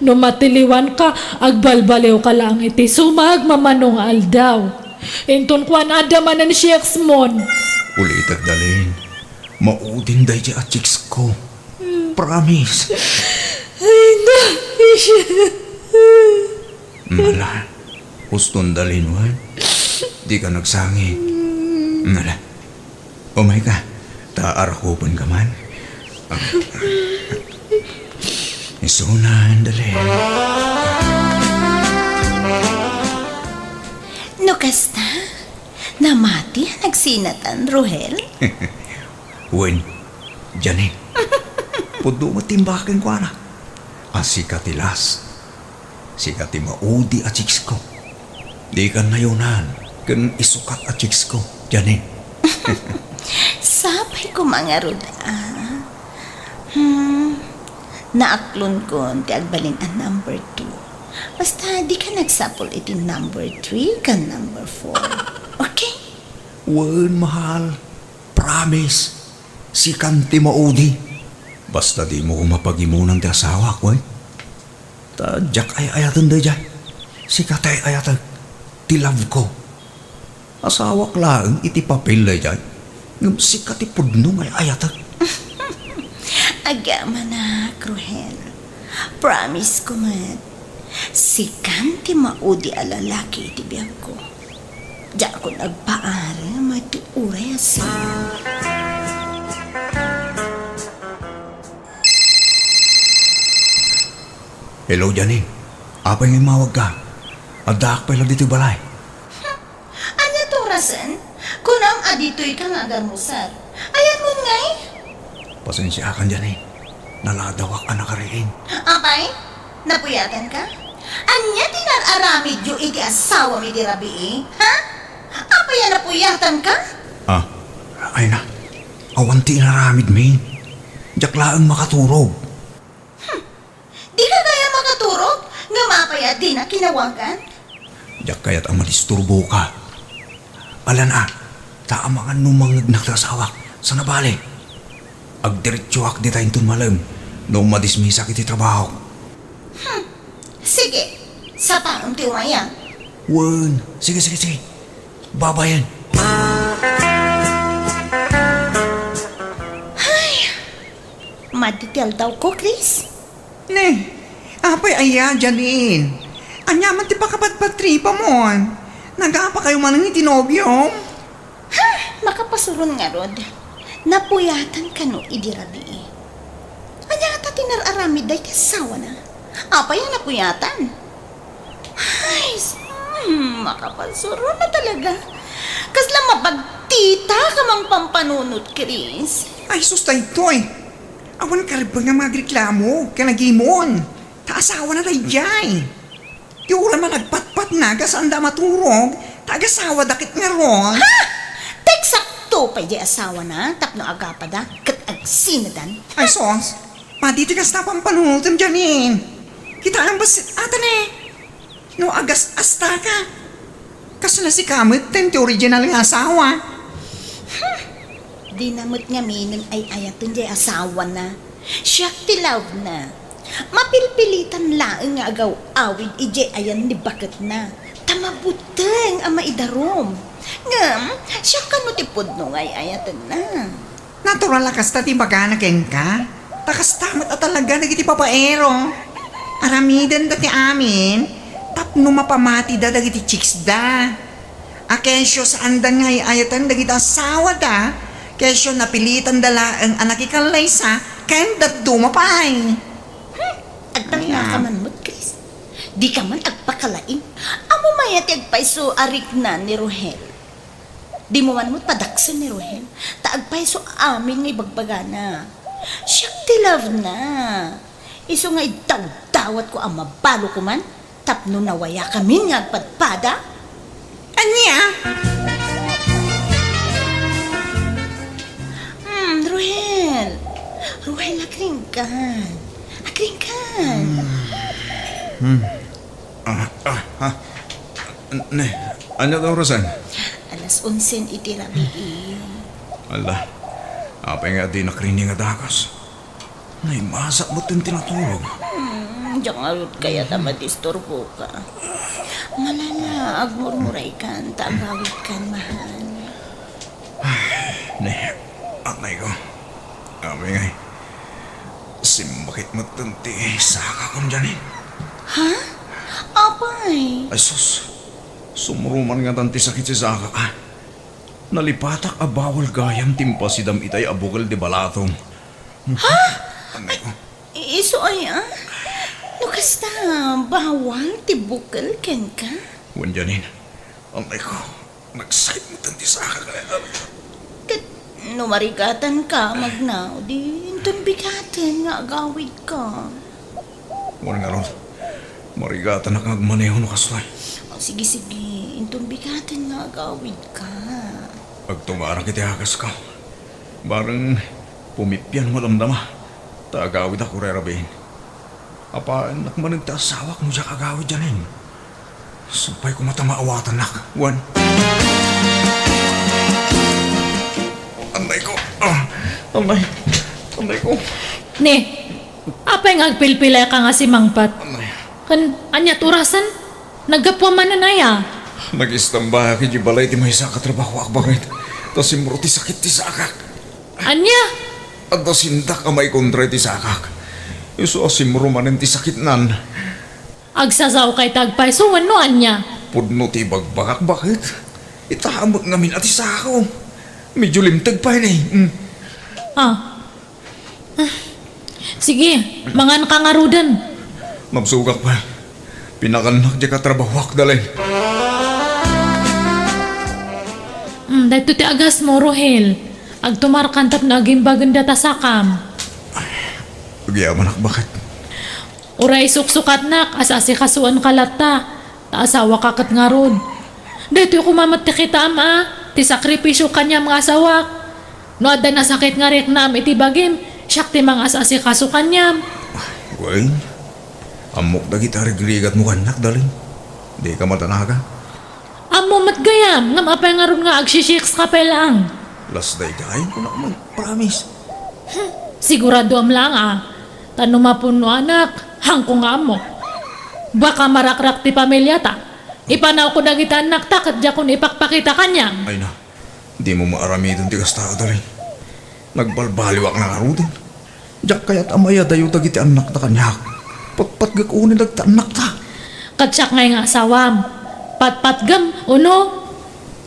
No matiliwan ka, agbalbaliw ka lang iti sumag mamanong aldaw. Inton kwan adamanan siyaks mon. Ulitat dalin. Maudin day di at chicks ko. Promise. Ay na, Mala. Uston dalin, wan. Di ka nagsangi. Mala. Oh my God. Taarakupan ka man. Isunan, dali. No kasta, namati ang nagsinatan, Rohel. Wen, Janin. Pudo matimbakan ko na. Asikatilas. Sikati maudi at chicks ko. Di kan na yunan. Kan isukat at chicks ko. Janin. Sabay ko mga ruda. Naaklon ko ti agbalin ang number 2. Basta di ka nagsapol iti number 3 kan number 4. Okay? Wen, mahal. Promise. Sikanti maudi. Basta di mo mapagimunan ti asawa ko, eh. Tadyak ay ayatan da dyan. Sikat ay ayatan. Ti love ko. Asawa lang iti papel da dyan. Ngam sikat ti pudnong ay ayatan. Agama na, Rohel. Promise ko man. Si Kanti maudi a lalaki iti biyag ko. Diyan ko nagpaari matiuray sa... Hello, Janin. Apa yung mawag ka? Adak pa lang dito balay. Anya to rasan? Kunang adito'y kang agarmusar. Ayan mo ngay. Pasensya kan, Janin. Naladawak anak ka rin. Apay, napuyatan ka? Anya tinararamid yung iti asawa mi di rabi ha? Apay yan napuyatan ka? Ah, ay na. Awanti naramid, min. Jaklaan makaturog. Di ka kaya makaturog? Nga mapaya di na kinawagan? Jak kaya't ang madisturbo ka. Alan taamangan numangag nagtasawak sa nabali. Agdiretsuak di tayong tunmalam nung madismisak iti trabaho. Sige, sa paong tiwaya. Wen, sige. Babayan. Maditel daw ko, Chris. Ne, apay aya, Janin. Anyaman ti pakapatpatripa mo. Nagapa kayo man ng itinobyo. Makapasurun nga, Rod. Napuyatan ka no, idirabi. Anya nga tinararamid day kasawa na. Apa yung napuyatan? Ay, makapasurun na talaga. Kasla mapagtita ka mang pampanunot, Chris. Ay, sustay to eh. Awan ka rin ba nga magreklamo? Kanagimon. Taasawa na tayo dyan. Di ulan man nagpatpat na kasanda maturog. Tagasawa dakit nga ron. Ha! Teksakto pa di asawa na. Tapno agapada. Kat agsinadan. Ay, sos. Maditi kas na pampanunutan dyanin. Kita ang basit atan eh. No agas asta ka. Kaso na si Kamit, ten ti original nga asawa. Di namot nga minun ay ayatun di asawa na. Siya ti love na. Mapilpilitan laeng nga agaw awid ije ayan ni bakit na. Tamabuteng ang maidarom. Ngam, siya ka no ti pudno nga ay ayatun na. Natural lakas ta ti bagana ken ka. Takas tamat at talaga nagiti papaero. Aramidan da ti amin. Tapno mapamati da dagiti chicks da. Akensyo sa andan nga ay ayatan dagiti asawa da. Kesyo napilitan dala ang anak ikalay sa kain dat dumapay. Agtang na ka man mo't, Chris. Di ka man agpakalain. Amo mayati agpaiso arik na ni Rohel. Di mo man mo't padaksan ni Rohel. Taagpaiso amin nga ibagbagana. Siyak ti love na. Iso nga itaw-tawat ko ang mabalo ko man. Tapno nawaya kami nga agpadpada. Anya? Ruhel, agringkan. Agringkan. Ne, ano daw Rosan? Alas 11 iti rabi. Ala, apa nga di nakrining nga dakas. Naimasak mo tin tinatulog. Diyan nga rin kaya tamadisturbo ka. Malala, agmurmuray kan, taagawid kan, mahal. Ne, anay ko. Abi ngay. Simbakit mo tanti, saka kong dyan eh. Ha? Apay? Ay sus, sumruman nga tanti sakit si Saka ka. Nalipatak a bawal gayam timpa si dam itay abukal di balatong. Anay ko. Iso ay no kasta bawal tibukal ken ka? Wan janin. Anay ko. Nagsakit mo tanti sa akin. Kat numarigatan ka magnaw di intun bigatan nga agawid ka. Wan nga ron. Marigatan na kang agmaneho no kasoy. O sige, intun bigatan nga agawid ka. Pag tumarang kiti hakas ka. Barang pumipyan mo lamdama. Taagawid ako rerabihin. Apa, nakmanin ta asawak mo siya kagawid janin. Sumpay ko mata maawatan nak. Wan. Anday ko. Anday ko. Ne, apay nga agpilpilay ka nga si Mangpat. Anday. Kan, anya turasan? Nagapwa man na naya. Nag-istambah ki di balay ti may isa katrabaho akbarit. Tas simuro ti sakit ti sakak. Anya? At sindak ka may kontra ti sakak. Iso simuro manen ti sakit nan. Agsasaw kay tagpay, so ano anya? Pudno ti bagbakak bakit? Itahamot namin at isa ako. Medyo limtag pa yun eh. Sige, mangan ka nga rudan. Mabsugak pa. Pinakanak di ka trabahwak dalay. Dahito ti agas mo, Rohel. Agtumarkan tap na agimbagan data sakam. Pagyaman ak bakit? Uray suksukat nak, asasi kasuan kalata. Taasawa kakat nga rod. Dahito yung kumamat ti kita ama. Ti sakripisyo kanya mga asawak. No ada na sakit nga rik na iti bagim. Siyak ti mga asasi kaso kanya. Gwain. Amok na kita regligat mo kanak dalay. Di ka matanaga. Amo matgayam, ngam apay nga ron nga agsisiks ka pa lang. Last day kain ko naman. Promise. Sigurado am lang Tano mapuno anak, hangko nga mo. Baka marakrak ti pamilya ta. Ipanaw ko na kita anak ta, kat kung ipakpakita kanya. Ay na. Di mo maarami itong tigas tao dalay. Nagbalbaliwak na karudin. Diyak kaya't amaya dayo tagiti anak ta kanyak. Patpat gakunin nagta anak ta. Katsyak ngay nga asawam. Patpatgam, uno.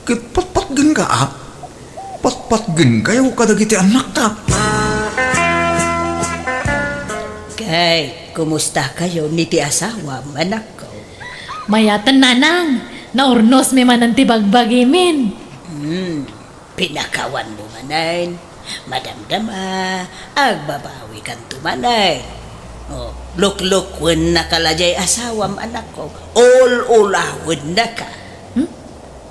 Kit patpatgan ka patpatgan kayo kadagiti anak ta. Kay, kumusta kayo ni ti asawa, anak ko? Mayatan nanang, naurnos may mananti bagbagimin. Pinakawan mo manay. Madamdama, agbabawi kan tumanay. Oh, luklukwen na kalajay asawam, anak ko. All-ulawin na ka.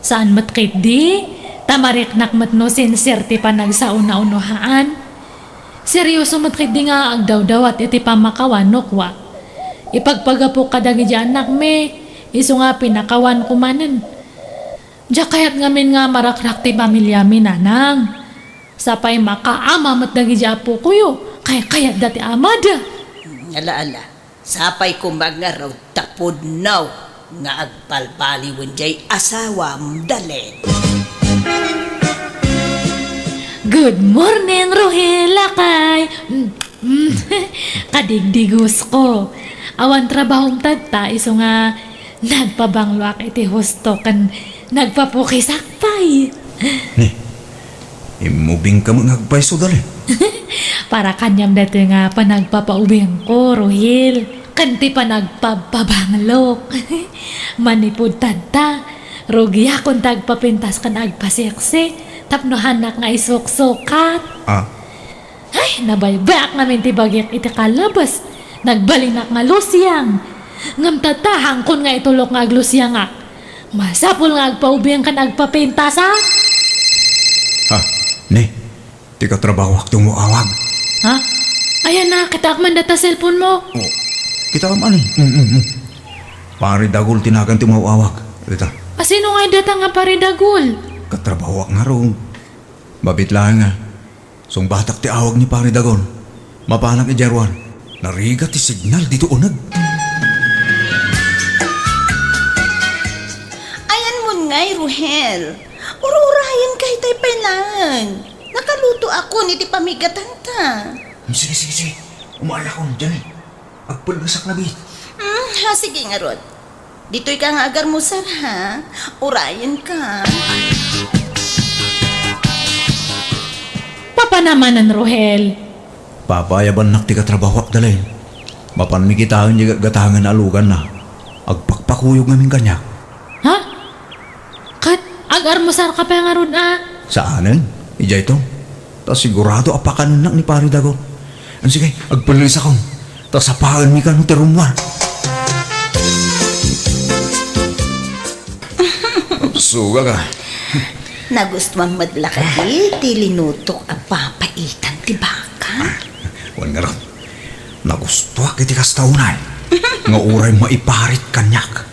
Saan matkit di? Tamarik nakmat no sinserti pa nagsauna-unuhaan. Seryoso matkit di nga agdaw-daw at iti pamakawan no kwa. Ipagpagapok kadagi di anak me, iso nga pinakawan kumanan. Diya kayat ngamin nga marakrak ti pamilya mi nanang. Sapay makaama matdagi di apo kuyo, kayat dati amada. Ala-ala, sapay kumbag nga raw tapod naw nga agpalpaliwan jay asawam dalin. Good morning, Rohela kay. Kadigdigos ko. Awan trabahong tagta, iso nga nagpabangluak iti husto kan nagpapukisakpay. Ni, imubing ka mga agpaiso dali. Para kanyam dati nga panagpapaubing ko, Rohel. Kanti pa nagpapabanglok. Manipod tagta. Rugi akong tagpapintas kan agpaseksi. Tapno hanak nga isok-sokat. Ay, nabaybayak namin tibagyak iti kalabas. Nagbalinak nga lusyang. Ngam tatahang kun nga itulok nga aglusyang nga. Masapul nga agpaubiyang kan agpapintas Ha, ni, di ka trabaho ak tumuawag. Ha? Ayan na, kitakman data cellphone mo. Oh, kita ka man eh. Pari dagol tinagan tumuawag. Dita, Sino nga data nga paridagol? katrabaho ak nga ron. Babit lang nga. Sung batak ti awag ni pari dagol. Mapanak ijarwan. Narigat ti signal dito unag. Ayan mo ngay, Ruhel. Ura-urayan kay tay lang. Nakaluto ako ni ti pamigatan ta. Sige. Umala ko dyan eh. Agpalgasak na bit. Sige nga, Rod. Dito'y ka nga agar mo, sir, ha? Urayan ka. Papanamanan, Rohel. Papayaban nak ti katrabaho ak dalay. Mapan mi kitahan di gatahangan na alugan na. Agpakpakuyog namin kanya. Ha? Kat, agarmusar ka pa nga ron Saanan? Ija ito. Ta sigurado apakanan nak ni pari dago. Ano sige, agpalis akong. Ta sapahan mi ka no terumwar. Suga ka. Nagustuhan madla ka di linutok ang papaitan ti baka. Wan nga ron. Nagustuha kiti kastaunay. Nga uray maiparit kanyak.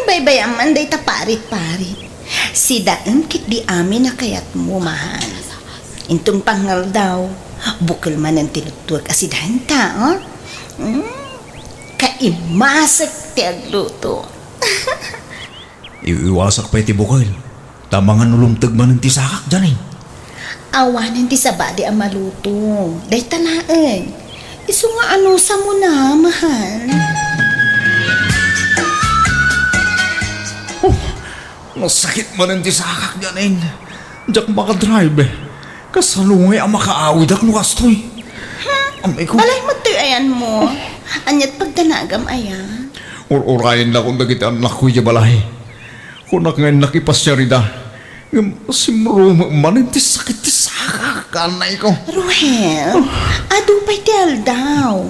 Baybayan man day taparit-parit. Si daan kit di amin na kayat mo mahal. Intong pangal daw, bukal man ang tinutuwag asidahan ta, oh? Kaimasak ti agluto. Iwasak pa iti bukal. Tamangan nulumtag man ng tisakak dyan eh. Awanan ti sabadi ang maluto. Day talaan. Iso nga ano sa mo na, mahal. Masakit man ang tisakak dyan eh. Diyak makadrive eh. Kasalungay ang makaawid ak nukastoy. Amay ko. Balay mo ayan mo. Anyat pagdanagam ayan. Urayin na kung dagiti anak ko iya balay. Kung ngayon nakipasya rida. Simruma man ang tisakit tisakak. Kanay ko. Ruhel, adupay ti aldaw.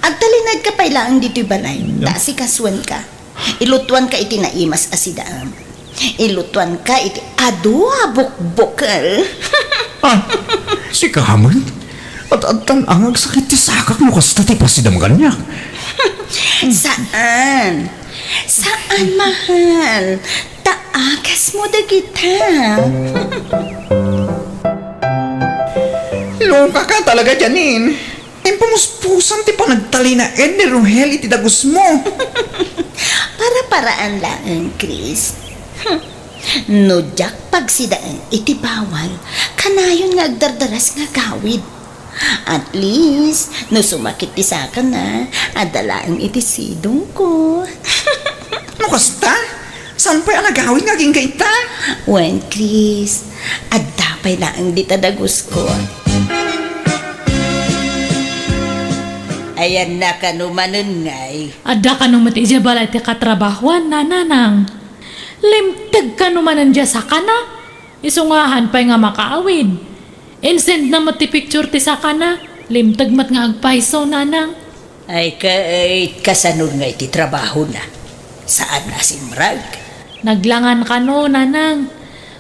Agtalinad ka pa ilang dito'y balay. Tasi kaswan ka. Ilutuan ka iti naimas asidaam. Ilutuan ka iti adu bukbukal. Si Kaman? At ang agsakit tisakak mo kasta ti pasidam kanya. Saan? Saan, mahal? Taakas mo dagita. Loka ka talaga, Janin. Ang pumuspusan ti panagtali na ni Rohel iti dagus mo. Para-paraan lang, Chris. No, Jack, pagsidaan, iti bawal, kanayon nga agdardaras nga gawid. At least, no sumakit ti saka na, adalaan iti sidong ko. Ano kasta? Saan pa'y anagawin nga gingaita? Wen, Chris, adapay lang di tadagus ko. Ayan na kanumanon ngay. Adda ka naman iti balay ti katrabahuan na nanang. Limtag ka naman nandiya sa kana. Isungahan pa nga makaawid. Insend na ti picture ti sa kana. Limtag mat nga agpaiso nanang. Ay kasanod nga iti trabaho na. Saan na simrag? Naglangan ka no nanang.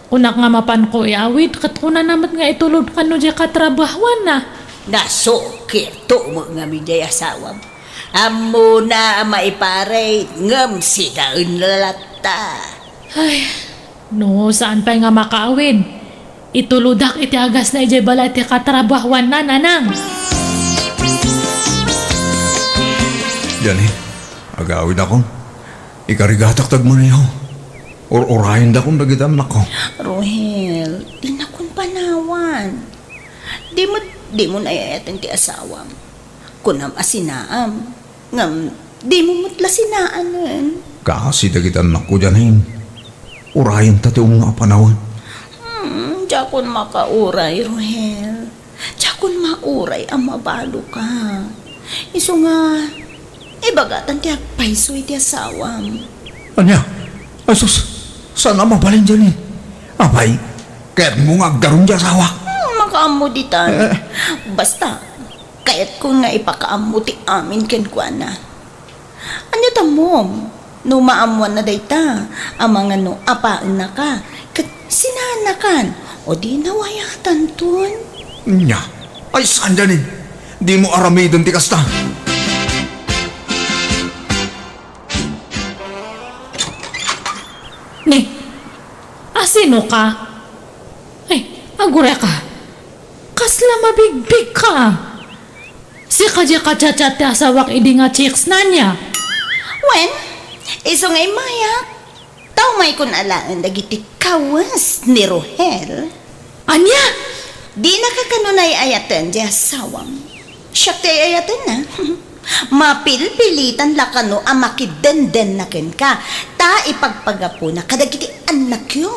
Kunak nga mapan ko iawid. Kat kuna namat nga itulod ka no diya katrabahuan na. Nasukir to mo nga miday asawam. Amo na maiparay ngam si daun lalata. Ay, no, saan pa nga makaawid? Ituludak iti agas na ijay bala iti katrabahuan na nanang. Yan eh. Agawid ako. Ikarigatak tag mo na yaw. Urayin da kong dagitam na ko. Rohel, di na kun panawan. Di mo nayayatan ti asawam. Kunam asinaam. Ngam, di mo mutla sinaanan. Kasi dagitam na ko dyan eh. Urayin tati mga panawan. Jakon makauray, Rohel. Jakon mauray ang mabalo ka. Iso nga, ibagatan ti agpaiso iti asawam. Anya? Ay sus, saan na mabalin dyan eh? Abay, kaya't mo nga agdaron dyan asawa. Makaamo ditan. Basta, kaya't ko nga ipakaamo ti amin kenkwana. Anya tamom? No maamuan na dayta, ang mga no apaan na ka, kat sinanakan, o di nawayatan tun. Nya, ay saan dyan eh? Di mo aramidon ti kasta. Ni, asino ka? Ay, agure ka. Kasla mabigbig ka. Si kadya kachat ti asawak idi nga chicks na niya. Wen, iso ngay mayak, tao may kun alaan dagiti kawas ni Rohel. Anya? Di nakakanunay ayatan di asawam. Siya ti ayatan na. Mapilpilitan lakano ang makidenden na ken ka. Ta ipagpagapo na kadagiti anak yo.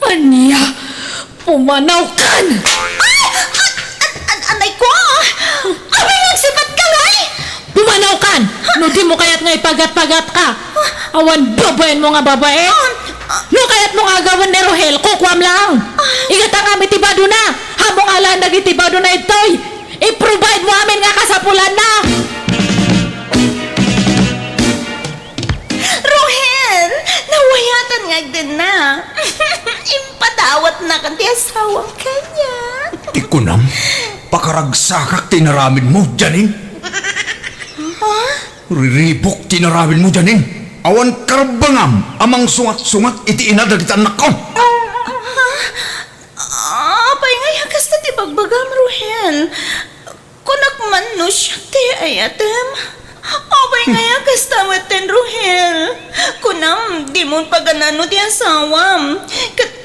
Anya? Pumanaw kan! Anay ko? di mo kaya't nga ipagat-pagat ka. Awan babayan mo nga babae. No kaya't mo nga gawan ni Rohel, kukwam lang. Igata nga mitibado na. Hamong ala nagitibado na itoy. I-provide mo amin nga kasapulan na. Rohel, nawayatan nga din na. Impadawat na kan ti asawang kanya. Di ko nam, pakaragsakak tinaramid mo, Janin. Riribok tinaramid mo, Janin. Awan karbangam, amang sungat-sungat iti inadag iti anak ko. Apay nga yakas na ti bagbagam, Rohel. Kunak man no siya ti ayatem. Apay nga yakas tawaten, Rohel. Kunam, di mo paganano ti asawam.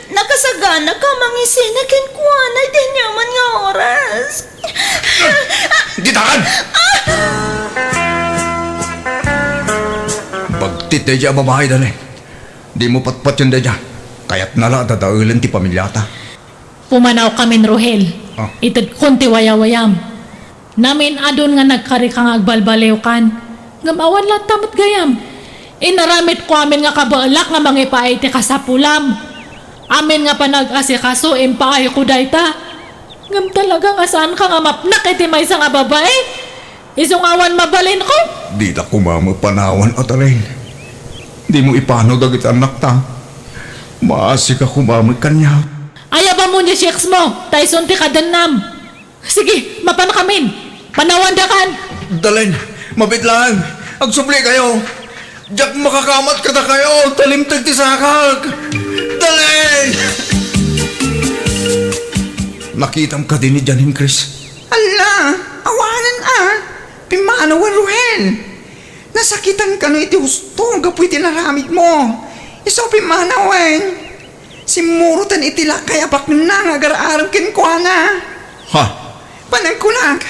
Nakasagana ka mangisina kenkwana di naman nga oras. Ditakan! Bagtit na dyan babae dali. Di mo patpat yun na dyan. Kaya't nala dadaulan ti pamilyata. Pumanaw kami Rohel. Ah. Itad konti wayawayam. Namin adon nga nagkari kang agbalbalew kan. Ngamawan lang tamat gayam. Inaramit ko amin nga kabaalak nga mangipaay ti kasapulam. Amin nga panag-asikaso impaay ko dayta. Ngam talaga nga saan ka nga mapnak iti may nga babae. Isong awan mabalin ko. Di na kumama panawan at alin. Di mo ipano dagit anak ta. Maasi ka kumama kanya. Ayaw ba mo niya sheks mo? Tyson ti kadanam. Sige, mapan kamin. Panawan da kan. Dalin, mabit lang. Agsupli kayo. Diyak makakamat ka na kayo. Talimtag ti sakag. Dalin! Nakitam ka din ni Janin, Chris. Ala, awanan Pimanawan, Ruhel. Nasakitan ka no iti husto, gapoy tinaramid mo. Iso pimanawan. Si Murutan itila kaya bak na nga garaaram kinkwana. Ha? Panagkulag,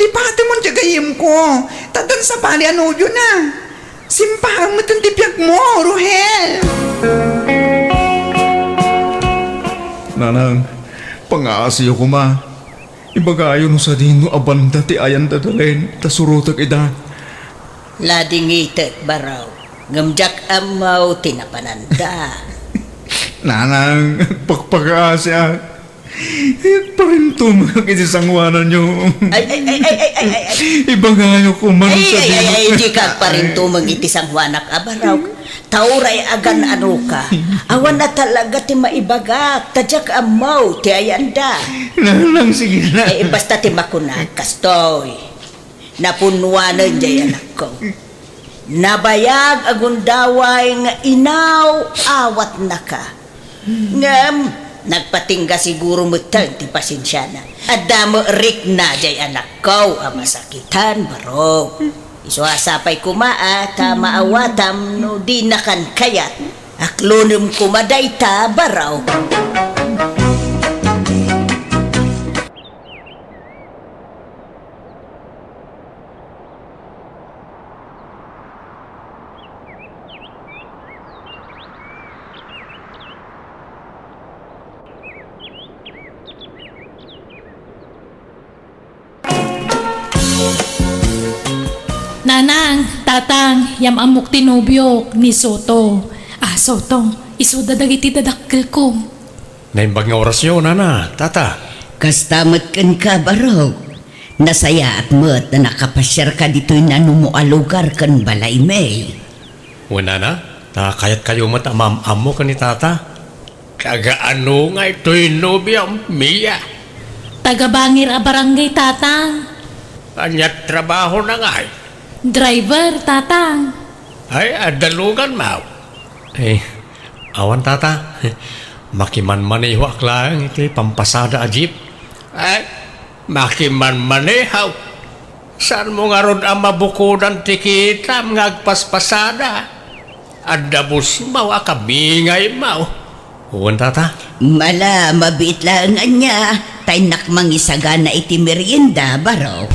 lipate mo jagayim ko. Tadan sa bali anodyo na. Simpahang matantipyag mo, Ruhel. Nanang, pangaasiyo ko ma. Ibagayo no sa dino abanda ti ayan dadalin, tasurutag ida. Lading itet baraw, ngamjak amaw tinapananda. Nanang, pagpag-aasya. Parinto mga kisisangwanan nyo. Ay. Ibagayo ko man sa dino. Di ka pa rin tumang itisang wanak abaraw. Tauray agan ano ka. Awan na talaga ti maibagak. Tadyak amaw ti ayanda. Nanang, sige na. Basta ti makunak, kastoy. Napunwanan jay anak ko. Nabayag agundaway nga inaw awat na ka. Ngam, nagpatingga siguro mo ti pasensya na. Adamo rik na jay anak ko ang masakitan baro. Isuasapay kumaa ta maawatam no di nakan kayat. Aklonum kumaday ta baraw. Nanang, tatang, yam amok tinobyo ni Soto. Soto, isuda dagiti dadakkel ko. Naimbag nga orasyon, nana, tata. Kastamat kan ka baraw. Nasaya at mat na nakapasyar ka dito'y nanumualugar kan balay may. Wala na, kayat kayo matamam-amo ka ni tata. Kagaano nga ito'y nobya, Mia. Tagabangir a barangay, tatang. Kanyat trabaho na nga eh. Driver, tatang. Ay, adalugan mau. Awan tata. Makiman-maneho aklang ito'y pampasada a jeep. Ay, makiman-manehaw. Saan mo nga ron ang mabukudan tikita mga agpaspasada? Adabos mau akabingay mau. Uwan tata. Mala, mabit lang niya. Tay nakmangisaga na iti merienda, baraw.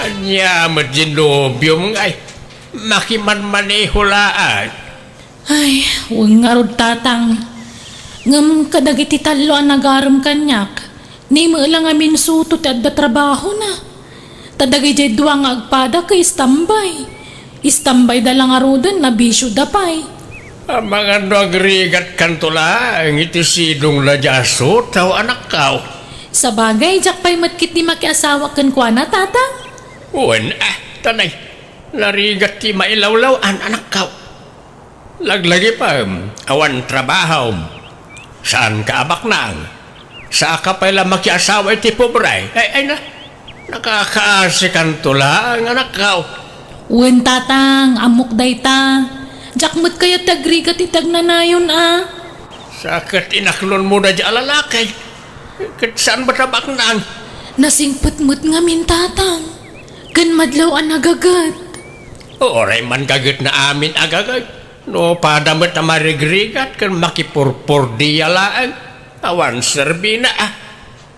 Anya, madinobyo mga ay. Makiman-maneho laan. Ay, huwag nga rod tatang. Ngam kadagiti talo ang nagaram kanyak. Ni mo lang amin suto ti adda trabaho na. Tadagay jay duwa nga agpada kay istambay. Istambay da lang arudan na bisyo da pay. Ang mga nagrigat kantula, ang iti sidong na jaso, tao anak kao. Sa bagay, jak pa'y matkit di makiasawa kan kwa na, tatang. Uwan, tanay. Narigat ti mailawlaw an anak kao. Laglagi pa, awan trabaho. Saan ka abak nang? Sa ka pala makiasawa iti pobray. Ay na, nakakaasikan tula ang anak kao. Uwan, tatang, amok day ta. Jak mat kaya tagrigat itag nanayon, Sakit inaklon mo na di alalakay. Kat saan ba tabak nang? Nasingput-mut nga min, tatang. Kan madlaw an agagat. Oray man gagat na amin agagay. No padamot na marigrigat kan makipurpur diya laang. Awan serbi na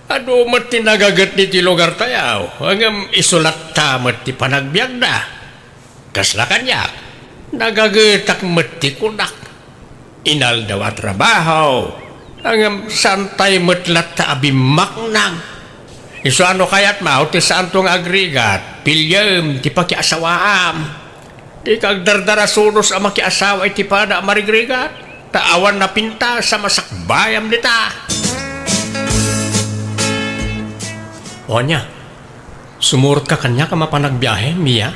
Ado mat tinagagat ni ti lugar tayaw. Hanggang isulat tamat ti panagbiag na. Kasla kanya. Nagagatak mat ti kunak. Inal daw at trabaho. Hanggang santay matlat ta abimak nang. Iso ano kaya't mao ti saan tong agrigat. Pilyam ti pakiasawaam. Di kag dardara sunos ang makiasawa iti pada marigrigat. Taawan na pinta sa masakbayam nita. O niya, sumurot ka kanya ka mapanagbiyahe, Mia?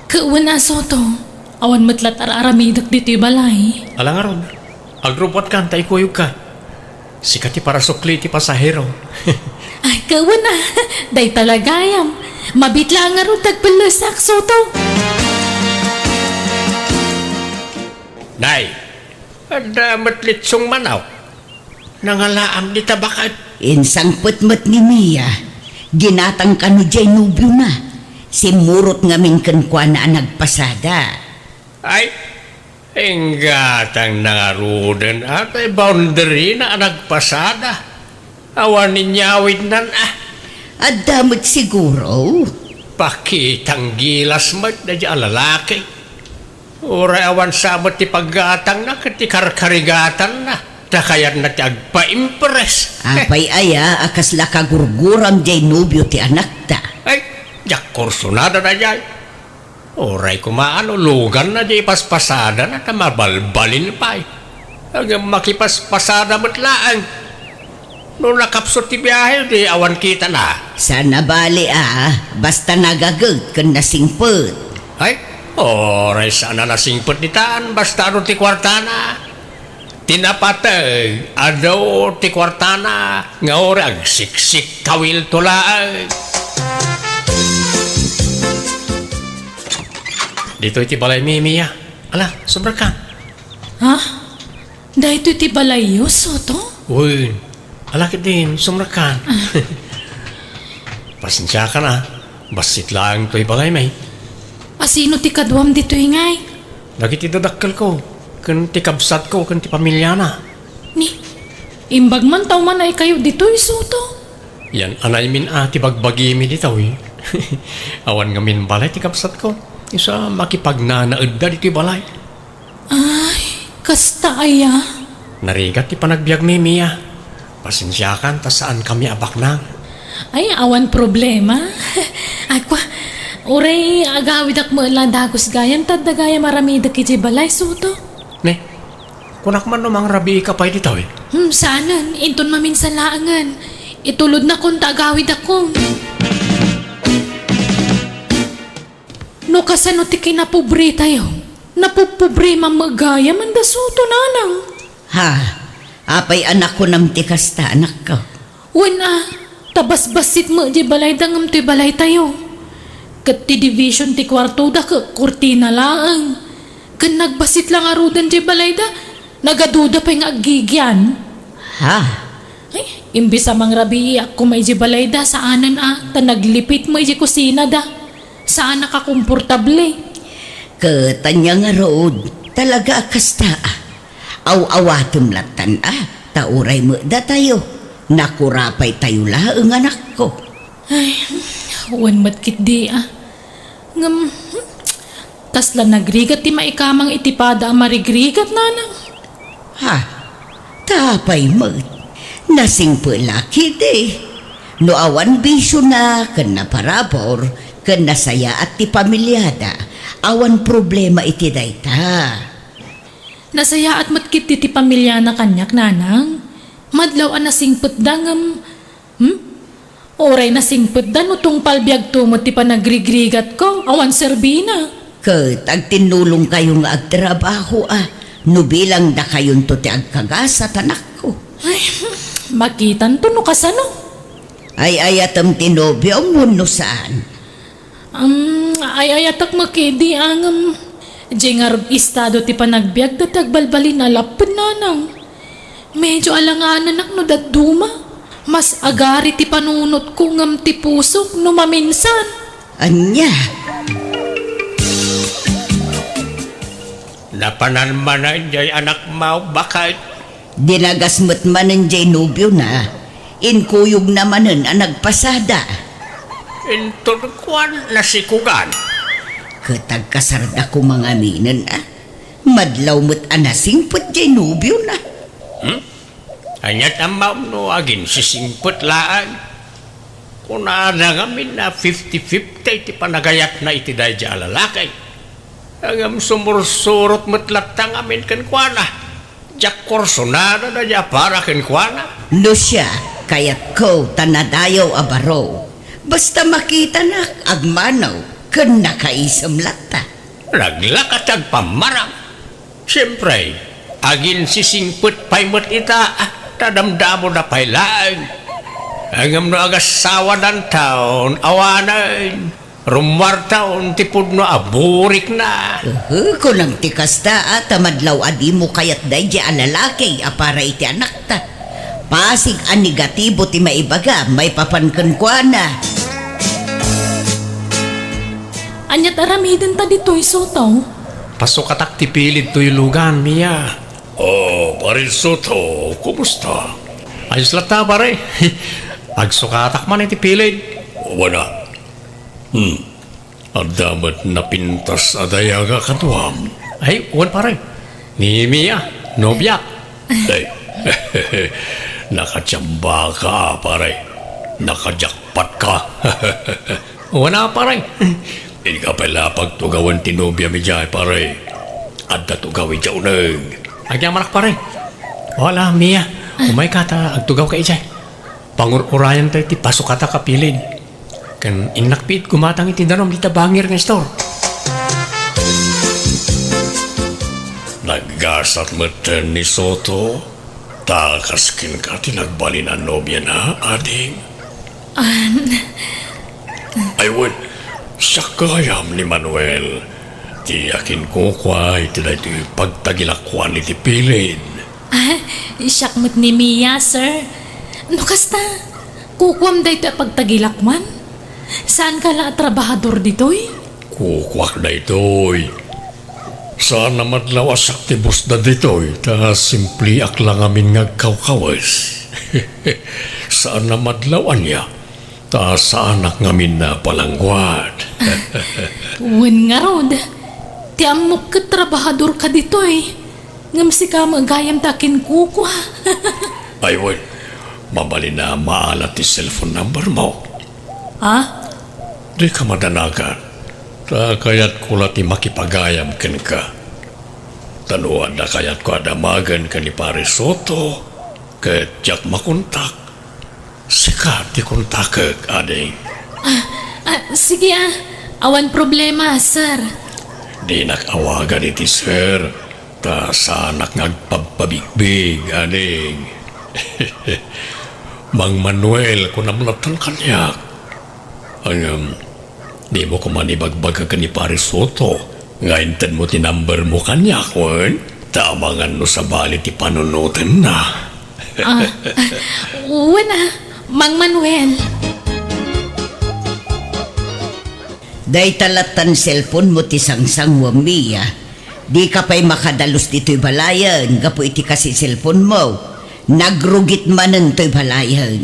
Kauwan aso to. Awan matlat araramidak dito'y balay. Alang aron, agrupot ka, tay kuyog ka. Sikati para sukli ti pasahero. Ay, kauwan day talagayam. Mabitla nga ro tagpalasak soto. Nay, ada matlitsong manaw. Nangalaam di tabakat. Insang putmut ni Mia. Ginatang kanu jay nubyo na. Simurot ngamin kenkwa na nagpasada. Ay, inggatang nangarudan at ay boundary na nagpasada. Awan ninyawid nan At damot siguro. Pakitang gilas mat na di alalaki. Ura awan sabot ti paggatang na kati karkarigatan na. Takayat na ti agpa-impress. Apay aya akas lakagurguram jay nubyo ti anak ta. Ay, jak kursunada na jay. Oray kumaano, lugan na di paspasada na mabalbalin pa. Hanggang makipaspasada matlaan. Noong nakapsot ti biyahe, di awan kita na. Sana bali basta nagagag kan nasingput. Ay, oray sana nasingpot ni taan, basta ano ti kwartana. Tinapatay, adaw ti kwartana, nga oray siksik kawil tulaan. Dito iti balay Mia. Ala, sobra ka. Ha? Dahito ti balayo, soto? Uy, alakit din, sobra ka. Pasensya ka na. Basit lang ito'y balay may. Asino ti kadwam dito ingay? Lagi ti dadakkel ko. Kan ti kabsat ko, kan ti pamilya na. Ni, imbag man taw man ay kayo dito, soto? Yan, anay min ti bagbagi mi dito eh. Awan nga min balay ti kabsat ko. Isa makipagnanaad da dito'y balay. Ay, kasta aya. Narigat ti panagbiag mi, Mia. Pasensyakan, ta saan kami abak na. Ay, awan problema. Aqua, uray agawid ak mo dagos gayam, tadagaya maramidak iti balay, soto. Ne, kunak man namang rabi ka pa dito eh. Sanan, inton maminsan laangan. Itulod na kung tagawid ako. No kasano ti kinapobre tayo. Napupobre mamagaya man da soto nanang. Ha, apay anak ko nam ti kasta anak ko. Wana, tabas-basit mo di balay dangam ti balay tayo. Kat ti division ti kwarto da ka kurtina laang. Kan nagbasit lang arudan di balay da, nagaduda pa yung agigyan. Ha, Ay, imbis amang rabi ako may di balay da saanan ta naglipit mo di kusina da. Saan nakakomportable? katanya nga rood, talaga kasta aw-awatom latan tauray mo da tayo. Nakurapay tayo laang anak ko. Ay, wan matkit di Ngam, tasla nagrigat ti maikamang itipada ang marigrigat nanang. Ha, tapay mo. Nasing laki di. No awan bisyo na kan naparabor, Ken nasaya at ti pamilyada, awan problema iti dayta. Nasaya at matkit ti pamilya na kanyak nanang. Madlaw an nasingpet dangam. Oray nasingpet dan utong palbiag tumot ti panagrigrigat ko. Awan serbina. Ket agtinulong kayo nga agtrabaho no bilang da kayon to ti agkagasa tanak ko. Ay, makitan to no kasano. Ay ayatam tinobyo mo no saan. Ay ayatak makidi ang jengar estado ti panagbiag da tagbalbalin alapad nanang. Medyo alanganan ak no daduma. Mas agari ti panunot ko ngam ti pusok no maminsan. Anya, Napananmanan jay anak mau bakit? dinagasmet manen jay nobyo na. Inkuyog namanen ang nagpasada. Intun kuan nasikugan. Ketagkasarda ko mga minan Madlaw mo't anasingpot jay nobyo na. Anyat ang no agin sisingput laan. Kung naanangamin na 50-50 iti panagayat na iti dahi di alalakay. Agam sumursurot matlatang amin kan kuana. Jak korsonada na di para kan kuana. No siya, kayat ko tanadayaw abaro. Basta makita na agmanaw, ken nakaisam lata. Naglakatag pamarang. Siyempre, agin sisingput paimot ita, tadamdamo na pailaan. Agam no agasawa ng taon, awanan. Rumwar taon, tipod no aburik na. Kunang tikasta tamadlaw adi mo kayat day di alalaki para iti anak ta. Pasig ang negatibo ti maibaga, may papankan kwa na. Anyat aramiden ta dito'y soto. Pasok katak tipilid to'y lugan, Mia. Oh, pare Soto, kumusta? Ayos lang ta, pare. Agsukatak man iti pilid. Wala. Adamat na pintas adayaga katuam. Ay, uwan pare. Ni Mia, nobyak. Ay, nakatsamba ka, pare. Nakajakpat ka. Uwan na, pare. Hindi ka pala pagtugawan tinobya mi dyan, pare. At natugawi dyan unag. Agyan manak, pare. Wala, Mia. Umay ka ta, agtugaw ka dyan. Pangur-urayan tayo, ti pasok ka ta kapilid. Kan inakpit, gumatang iti danom, di tabangir ng store. Naggasat matan ni Soto. Takaskin ka, tinagbalin ang nobya na, ading. Ay, wait. Siya kayam ni Manuel. Tiyakin ko kwa iti na iti pagtagilakwan iti pilid. Isyakmut ni Mia, sir. Ano kasta? Kukwam da ito pagtagilakman? Saan ka la trabahador dito'y? Kukwak na ito'y. Saan na madlawas aktibus na dito'y. Ta simpli aklang amin ngagkawkawas. Saan na madlawan niya. Ta saan ak ngamin na palangguad. Wen nga rod. Ti amok ka trabahador ka dito'y. Ngamsi ka magayam takin kukwa. Ay, wait. Mabali na maalat ti cellphone number mo. Ha? Di ka madanagan. Ta kayat ko lati makipagayam ken ka. Tanuan na kayat ko adamagan ka ni Pare Soto. Ket jak makontak. Sikat di kontakek, ading. Sige awan problema, sir. Di nakawagan iti sir. Ta sanak ngagpagpabigbig, ading. Mang Manuel, kung namlatan kanyak. Di mo kumanibagbaga ka ni Pare Soto. Ngayon mo tinumber mo kanyak, wen? Tamangan no sa bali ti panunutin na. Wala, Mang Manuel. Day talatan cellphone mo ti sangsang wamiya. Di ka pa'y makadalos dito'y balayan. Gapo iti kasi cellphone mo. Nagrugit manen to'y balayan.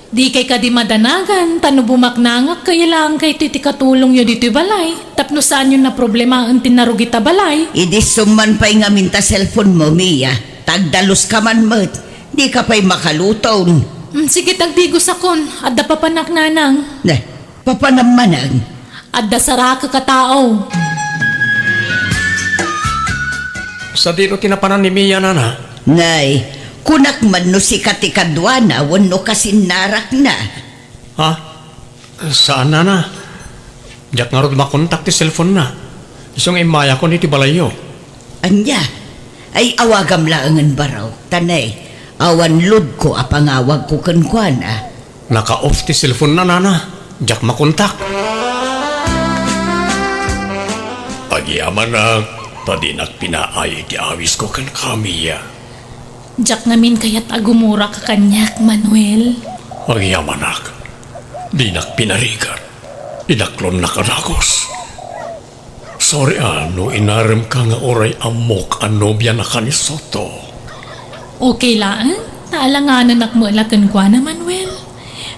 Di kay ka di madanagan, tano bumaknangak, kaya lang kay iti katulong yo dito'y balay. Tapno saan yun na problema ang tinarugita balay. Idisuman pa'y nga minta cellphone mo, Mia. Tagdalos ka man mo't. Di ka pa'y makaluton. Sige tagdigos akon, adda pa panak nanang. Papanamanan. At dasara ka katao. Sa dito tinapanan ni Mia, nana. Ngay, kunak man no si katikadwana, wano kasinarak na. Ha? Saan, nana? Diyak nga rin makontak ti cellphone na. Isang imaya ko ni ti balayo. Anya, ay awagam laangan baraw. Tanay, awan lud ko apangawag ko kankwana. Naka-off ti cellphone na, nana. Diyak makontak. Agyaman na, tadinak pinaay ti awis ko kan kamiya. Jak ngamin kaya't agumura ka kanyak, Manuel. Agyaman na, dinak pinarigan. Idaklon na kanagos. Sorry ano, inarem ka nga oray amok ang nobya na kanisoto. Okay lang, naalanganan akmula kan kwa na, Manuel.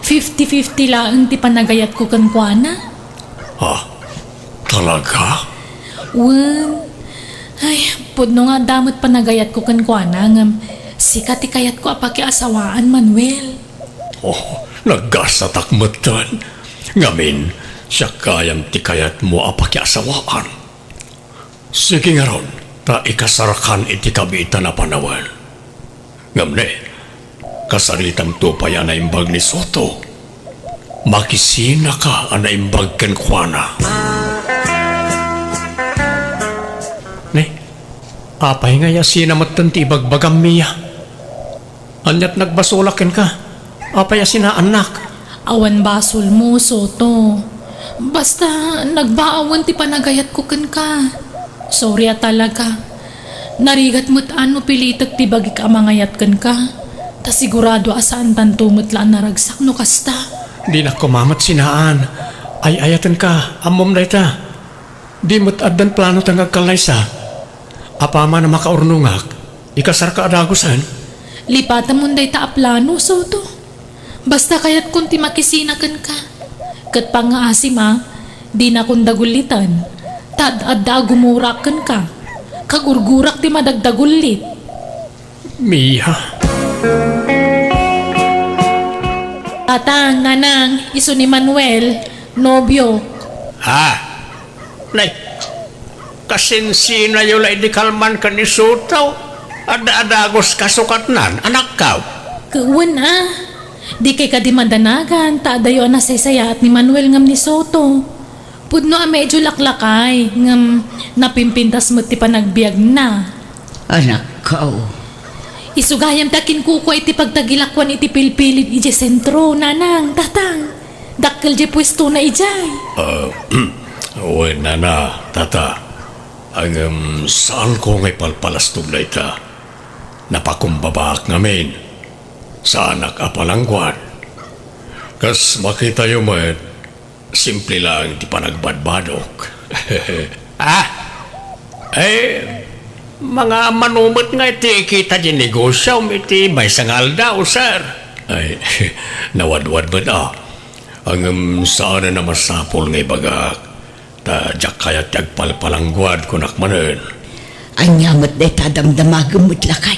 50-50 lang ti panagayat ko kan kwa na. Ha? Talaga? Ay, pudno nga damot panagayat ko kan kwa na. Sikat kayat ko apaki asawaan, Manuel. Oh, naggasatakmatan. Ngamin, siya kayang tikayat mo apakiasawaan. Sige nga ron, ta ikasarakan iti kabita na panawan. Ngamne, kasaritam to pa yan na imbag ni Soto. Makisina ka ang naimbag ken Juana. Ne, apay nga yasina matanti bagbagam miya. Anyat nagbasulakin ka, apay yasina anak. Awan basol mo, Soto. Basta nagbaawan ti panagayat ko kan ka. Sorry talaga. Narigat mo't ano pilitak ti bagi ka mangayat kan ka. Ta sigurado asaan tantumot laan naragsak no kasta. Di na kumamat sinaan. Ay ayatan ka, amom na ita. Di mo't addan plano tangag kalaysa. Apama na makaurnungak, ikasar ka adagusan. Lipatan mo day ta aplano, Soto. Basta kaya't kunti makisinakan ka. Kat pangaasima, di na kong dagulitan. Tad-adda gumurakan ka. Kagurgurak di madagdagulit. Mia, Tatang, nanang, iso ni Manuel, nobyo. ha? Nay, kasinsina yun ay di kalman ka ni Soto. Ada-adagos kasukat nan, anak ka. Kawan Di kay kadimandanagan, taadayo na saysayat ni Manuel ngam ni Soto. Pudno medyo laklakay, ngam napimpintas mo ti panagbiag na. Anak ko, Isugayam takin kuko iti pagtagilakwan iti pilpilit ije sentro, nanang, tatang. Dakkel je pwesto na ijay. Uwe, nana, tata. Ang saan ko ngay palpalastog na ita? Napakumbabak ngamin. Sa anak apalangguan. Kas makita yung simple lang di panagbadbadok. Mga manumot nga iti kita di negosyo, iti may sangal daw, sir. Ay, nawadwad ba na? Ang saan na masapol ngay bagak. Ta jak kayat yagpalpalangguad kunak manen. anyamat day tadamdamagumot lakay.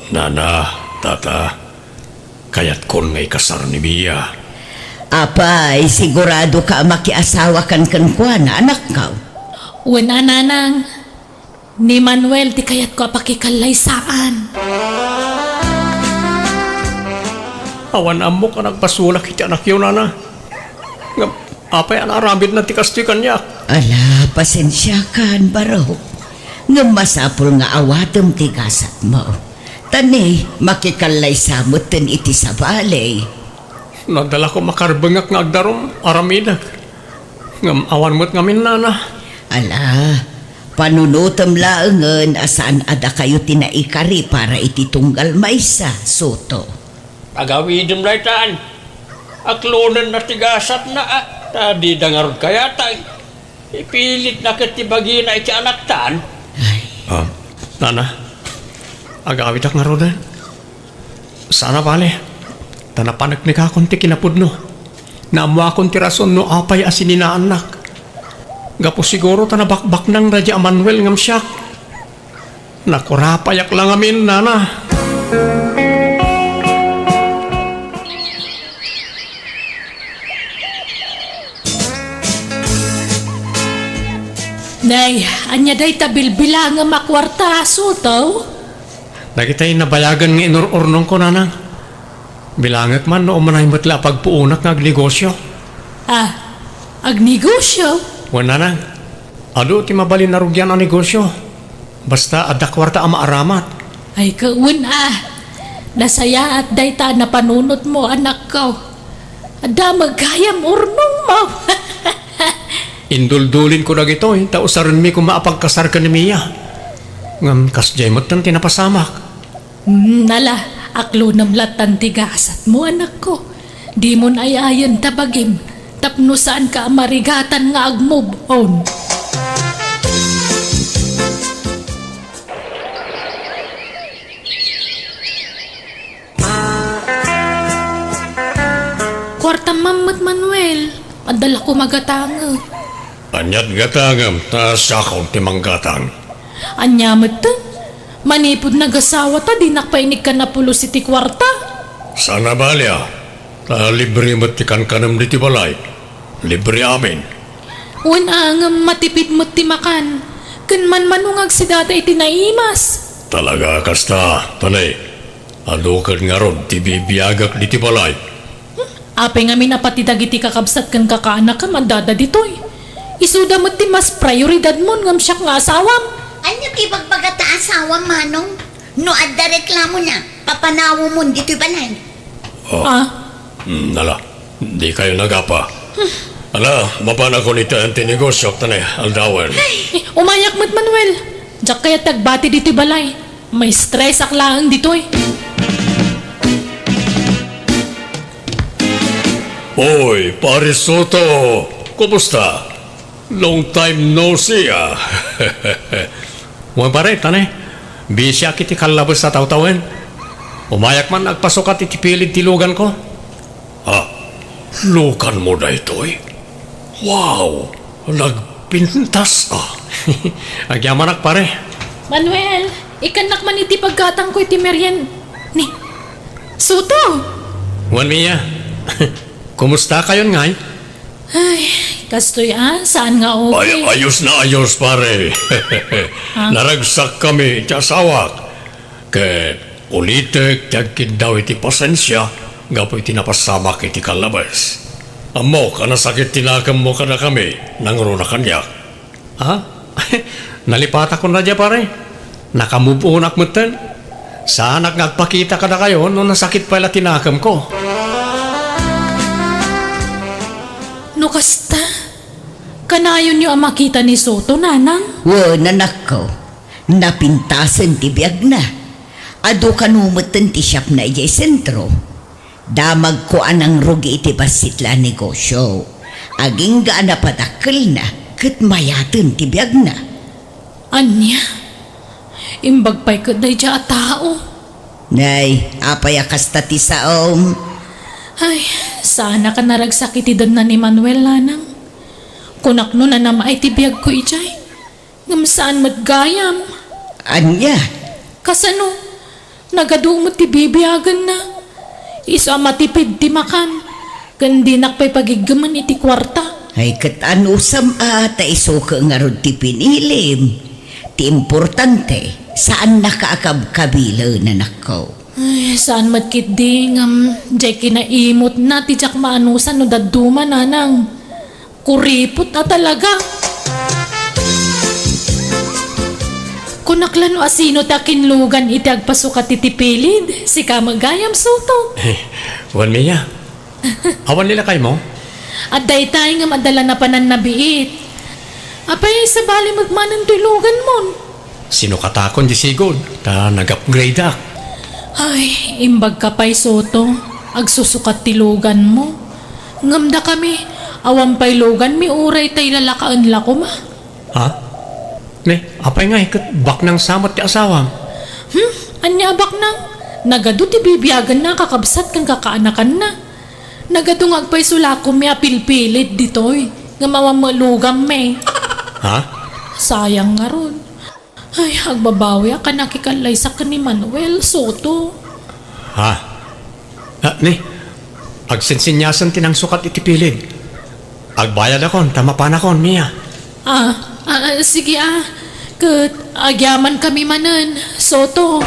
Nana, tata, kayat kon ngay kasar ni Mia. Apay, sigurado ka makiasawa kan kankwana, anak ka. Wala, nanang. Ni Manuel, di kayat ko apakikalaysaan. Awan amo ka nagpasulak iti anak yun, nana. Apay anarambit na tikastikan niya. Ala, pasensya kan baro. Nga masapul nga awatom tigasat mo. Tani, makikalay samutin iti sa balay. Nadala ko makarbengak nga agdarom, aramidag. Ngam awan mo't ngamin, nana. Ala, panunutom laangan asaan ada kayo tinaikari para iti tunggal maysa, Soto. Agawidem laytan. Aklonan na tigasat na tadi dangarod kaya tay. Ipilit na katibagi na iti anaktan. Ay, Nana, agawid ak nga rodan. Sana bale, tanapanak ni kakon ti kinapudno. Naamwa akong tirason no apay asinina anak. Gapo siguro tanabakbak ng Radya Manuel ngam siyak. Nakurapayak lang amin, nana. Nay, anya day tabilbila nga makwarta, Soto. Nakita'y nabayagan ng inururnong ko, nanang. Bilangat man noong manay matla pagpuunak ng negosyo. Agnegosyo? Wan, nanang. Ado ti mabalin na rugyan ang negosyo. Basta adakwarta ang maaramat. Ay, kaun Nasaya at dayta na panunot mo, anak ko. Ada magkayam urnong mo. Induldulin ko na gito, tausaran mi kung maapagkasar ka ni Mia. Ngam kasjay mo't nang tinapasamak. Nala, aklo namlatan tigasat mo, anak ko. Di mo na ayayan tabagim. Tapno saan ka marigatan nga agmove on. Kwarta Mamad Manuel, adala ko magatanga. Anyat gatangam, tasakaw timang gatang. Anyamat ta, manipod nagasawa ta, di nakpainig ka na pulo si ti kwarta. Sana balya, libre matikan kanam di tibalay. Libre amin. Ang matipid mo ti makan, kan man manungag si data iti naimas. Talaga kasta, tanay. Adukad nga ron, tibibiyagak di tibalay. Apay nga minapatidag iti kakabsat kan kakaanak ka mandada ditoy. Isuda mo ti mas prioridad mo ngam siyak nga asawam. Anya kibagbagata asawa manong? No adda reklamo na, papanawo mo dito'y balay. Nala, di kayo nagapa. Ala, mapana ko nito ang tinegosyo, tanay, aldawan. Umayak mo't Manuel. Diyak kaya tagbati dito'y balay. May stress aklaan ditoy. Hoy, pare Soto, kumusta? Long time no see, ah. Huwag pare, tanay. Bisya kiti kalabas sa tawtawen. Umayak man nagpasok at itipilid tilugan ko. Lukan mo na ito'y. Wow, nagpintas, ah. Agyamanak pare. Manuel, ikanak man iti paggatang ko iti meryen. Ni, Soto! Juan Mia, kumusta kayon ngay? Ay, kastoy saan nga okay? Ayos na ayos pare. Naragsak kami ti asawak. Ket ulitek tiyagkin daw iti pasensya gapo iti napasamak iti kalabas. Amo ka nasakit tinakam mo ka na kami nangro na kanyak. Nalipata ko na dya pare. Nakamubunak mo ten. Saan nagpakita ka na kayo nung nasakit pala tinakam ko. No kasta, kanayon niyo ang makita ni Soto, nanang? Nanak ko, napintasan ti biyag na. Ado kanumutan ti siyap na ijay sentro. Damag ko anang rugi iti basitla negosyo. Aging gaan na patakal na, kat mayatan ti biyag na. Anya, imbagpay ka na dya tao. Nay, apay akasta ti saom. Ay, sana ka naragsakit idan na ni Manuel, nanang. Kunak no na nama ay tibiyag ko ijay. Ngam saan matgayam. Anya? Kasano, nagadumot ti bibiyagan na. Iso matipid ti makan. Kandi nakpay pagigaman iti kwarta. Ay kat anusam ta iso ka nga ron ti pinilim. Ti importante, saan nakaakab-kabila na nako. Ay, saan matkit ding, jay kinaimot na, tijak maanusan no daduma nanang. Kuripot na talaga. Kunaklan o asino ta kinlugan iti agpasukat iti pilid, si Kamagayam Soto. Juan Mia, awan nila kayo mo? At daytay nga madala na pananabiit. Apay sa bali magmanan tulugan mo. Sino katakon di sigod? Ta nag-upgrade ak. Ay, imbag ka pa'y Soto, agsusukat tilugan mo. Ngamda kami, awampay lugan mi uray tay lalakaan lako ma. Ne, apay nga ikat bak ng samat ti asawam. Anya bak nang, nagado ti bibiyagan na kakabsat kang kakaanakan na. Nagado ngagpay sulako mi apilpilit ditoy, nga mawamulugam me. Sayang nga ron. Ay, agbabawi ka nakikalay sa ni Manuel Soto. Ne, agsensinyasan tinang sukat iti pilid. Agbayad akon, tamapan akon, Mia. Sige Ket agyaman kami manen, Soto.